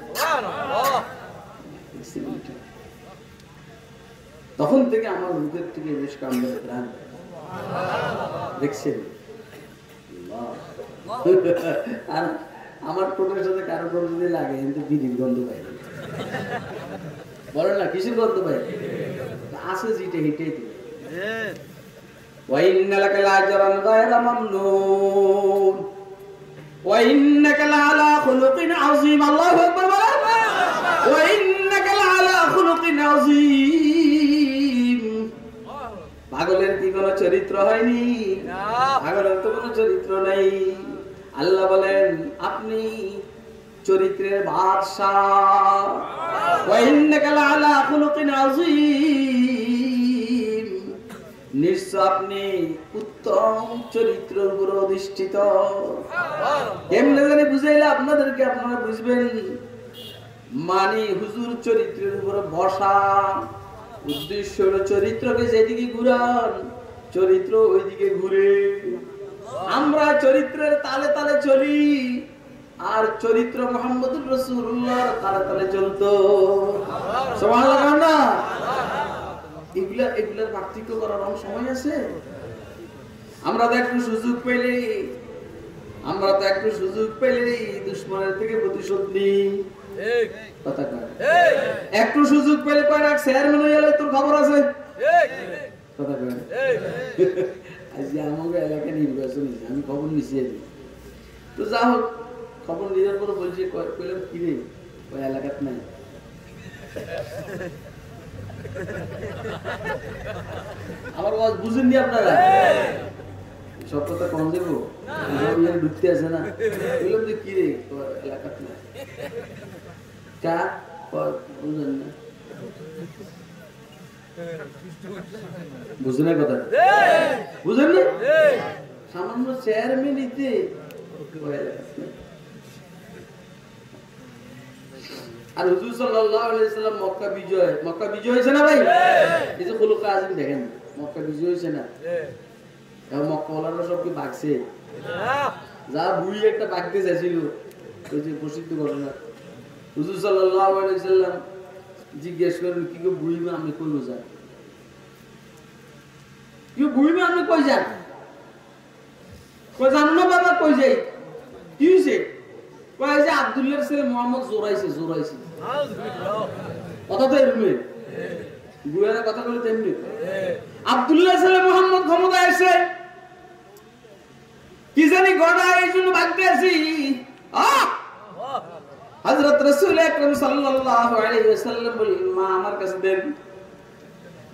তখন থেকে আমার মুখের থেকে বেশ কামড়ে প্রাণ দেখছেন। আর আমার ঠোঁটের সাথে কারো ঠোঁট যদি লাগে কিন্তু বিড়ির গন্ধ পাই, বলেন না কিসের গন্ধ পাই, আসে জিটে হিটে দিবে। وَإِنَّ لَكَ لَأَجْرًا غَيْرَ مَمْنُونٍ وَإِنَّكَ لَعَلَى خُلُقٍ عَظِيمٍ الله أكبر وَإِنَّكَ لَعَلَى خُلُقٍ عَظِيمٍ পাগলের কি কোনো চরিত্র হয়নি? পাগলের তো কোনো চরিত্র নাই। আল্লাহ বলেন আপনি চরিত্রের বাদশা। ওয়াইন্নাকা লাআলা খুলুকিন আযীম, নিশ্চয় আপনি উত্তম চরিত্রের উপর অধিষ্ঠিত। কেমনে জানি বুঝাইলে আপনাদেরকে আপনারা বুঝবেন। মানে হুজুর চরিত্রের উপর বসা, উদ্দেশ্য হলো চরিত্রকে যেদিকে ঘুরান চরিত্র ওইদিকে ঘুরে। আমরা চরিত্রের তালে তালে চলি আর চরিত্র মুহাম্মদুর রাসূলুল্লাহর তালে তালে চলতো। সুবহানাল্লাহ না? এগুলার পার্থক্য করার সময় আছে? আমরা তো একটু সুযোগ পেলেই দুশমনের থেকে প্রতিশোধ নিই। কথা কয় একটু সুযোগ পেলে কয় না চেয়ারম্যান হয়ে গেলে তোর খবর আছে। কথা কয় আজকে আমাকে এলাকা নির্বাচন আমি খবর নিচ্ছি। তো যা হোক খবর নেওয়ার পর বলছি কইলাম কি রে ওই এলাকাত নাই। আমার আওয়াজ বুঝেননি আপনারা? সব কথা কম দেবো ঢুকতে আছে না। বললাম যে কি রে এলাকাত নাই কা বুঝেন না, বুঝলেন কথা বুঝেননি? সামান্য চেয়ারম্যান নিতে আর হুজুর সাল্লাল্লাহু আলাইহি ওয়াসাল্লাম মক্কা বিজয় হয়েছে না ভাই? এই যে খুলুকে আযম দেখেন মক্কা বিজয় হয়েছে না? এখন মক্কা ওয়ালারা সব কি ভাগছে? যা বুড়ি একটা ভাগতে চাইছিল ওই যে প্রসিদ্ধ ঘটনা। হুজুর সাল্লাল্লাহু আলাইহি ওয়াসাল্লাম জিজ্ঞেস করেন কি গো বুড়ি মা আমি কই যাই? কি বুড়ি মা আমি কই যাই? কই জানো না বাবা কই যাই? কি হইছে? কই যে আব্দুল্লাহর ছেলে মোহাম্মদ জোরাইছে। কথা তো এরকমই বুড়ারা কথা বলে তেমনি। আব্দুল্লাহর ছেলে মোহাম্মদ ক্ষমতায় এসে কি জানি গড়া এই জন্য ভাগতে আছি। হযরত রাসূল আকরাম সাল্লাল্লাহু আলাইহি ওয়াসাল্লাম বলেন মা আমার কাছে দেন,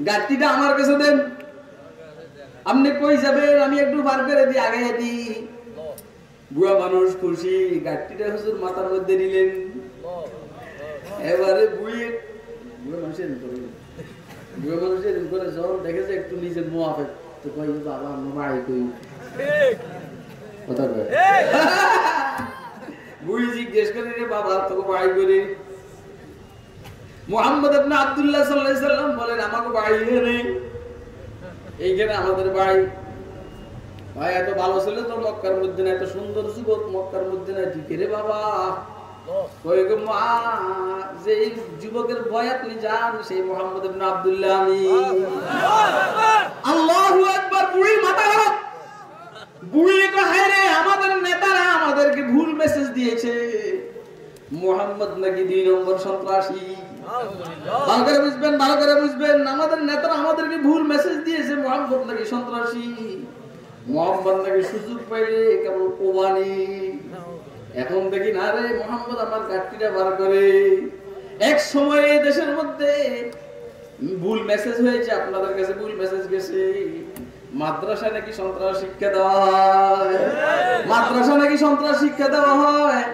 গাড়িটা আমার কাছে দেন। আপনি কই যাবেন আমি একটু বার করে দিই আগে দিই। বুড়া মানুষ খুশি, গাড়িটা হুজুর মাথার মধ্যে নিলেন। এবারে বুড়া মানুষের করে যখন দেখেছে একটু নিজের মুআফেক তো কই বাবা আমার ভাই কই কথা কয় বুড়ি জিজ্ঞেস করে রে বাবা তোকে ভাই করে মুহাম্মদ ইবনে আব্দুল্লাহ সাল্লাল্লাহু আলাইহি সাল্লাম বলেন আমাকে ভাই রে এইখানে আমাদের ভাই এত ভালো ছিল তো মক্কার মধ্যে না, এত সুন্দর যুবক মক্কার মধ্যে না ঠিক রে বাবা। কই গো মা যে যুবকের ভয় আপনি জান সেই মুহাম্মদ ইবনে আব্দুল্লাহ আমি। আল্লাহু আকবার। বুড়ি মাথা খারাপ, বুড়ি কো হায় রে আমাদের নেতারা আমাদেরকে ভুল মেসেজ দিয়েছে মুহাম্মদ নাকি 2 নম্বর সন্ত্রাসী। ভালো করে বুঝবেন আমাদের নেতারা আমাদেরকে ভুল মেসেজ দিয়েছে মুহাম্মদ নাকি সন্ত্রাসী, মুহাম্মদ নাকি সুযোগ পাইলে কেবল কোবানি। এখন দেখি না রে মুহাম্মদ আমার গাড়িটা বার করে। এক সময় দেশের মধ্যে ভুল মেসেজ হয়েছে, আপনাদের কাছে ভুল মেসেজ গেছে মাদ্রাসায় নাকি সন্ত্রাস শিক্ষা দেওয়া হয়।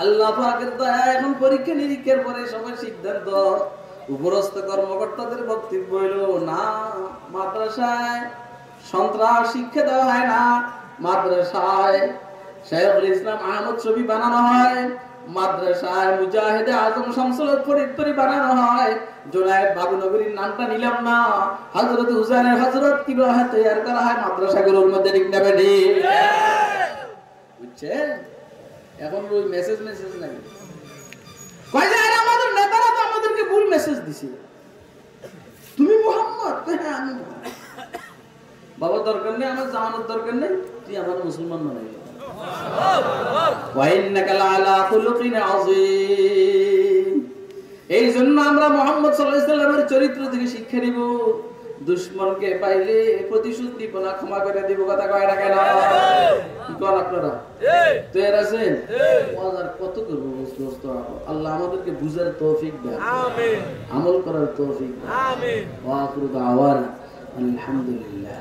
আল্লাহ পাকের দয়া এখন পরীক্ষা নিরীক্ষার পরে সবাই সিদ্ধান্ত উপরস্থ কর্মকর্তাদের বক্তব্য হইল না মাদ্রাসায় সন্ত্রাস শিক্ষা দেওয়া হয় না, মাদ্রাসায় শাইখুল ইসলাম আহমদ শফি বানানো হয়। মাদ্রাসায় মুজাহিদে আজম শামসুল হক ফরিদপুরি বানানো হয়। জুনায়েদ বাবুনগরীর নামটা নিলাম না, হযরত হুসাইনের হযরত কিভাবে তৈরি করা হয় মাদ্রাসাগুলোর মধ্যে, ঠিক না বেঠি? বুঝছে? এখন ওই মেসেজ নাই, কয় যে আরে আমাদের নেতারা তো আমাদেরকে ভুল মেসেজ দিছে, তুমি মুহাম্মদ, হ্যাঁ আমি বাবা, দরকার নেই আমার জামানোর দরকার নেই, তুই আমার মুসলমান বানাই। এই জন্য আমরা মুহাম্মদ সাল্লাল্লাহু আলাইহি ওয়াসাল্লামের চরিত্র থেকে শিক্ষা নিব। দুশমনকে পাইলে প্রতিশোধ দিব না, ক্ষমা করে দিব। কথা কয় না কেন? কি কর আপনারা তৈরি আছেন? মজার কত করবো দোস্ত। আল্লাহ আমাদেরকে বুঝার তৌফিক দেন, আমিন, আমল করার তৌফিক দেন, আমিন। ওয়া আখিরু দাওয়ানা আলহামদুলিল্লাহ।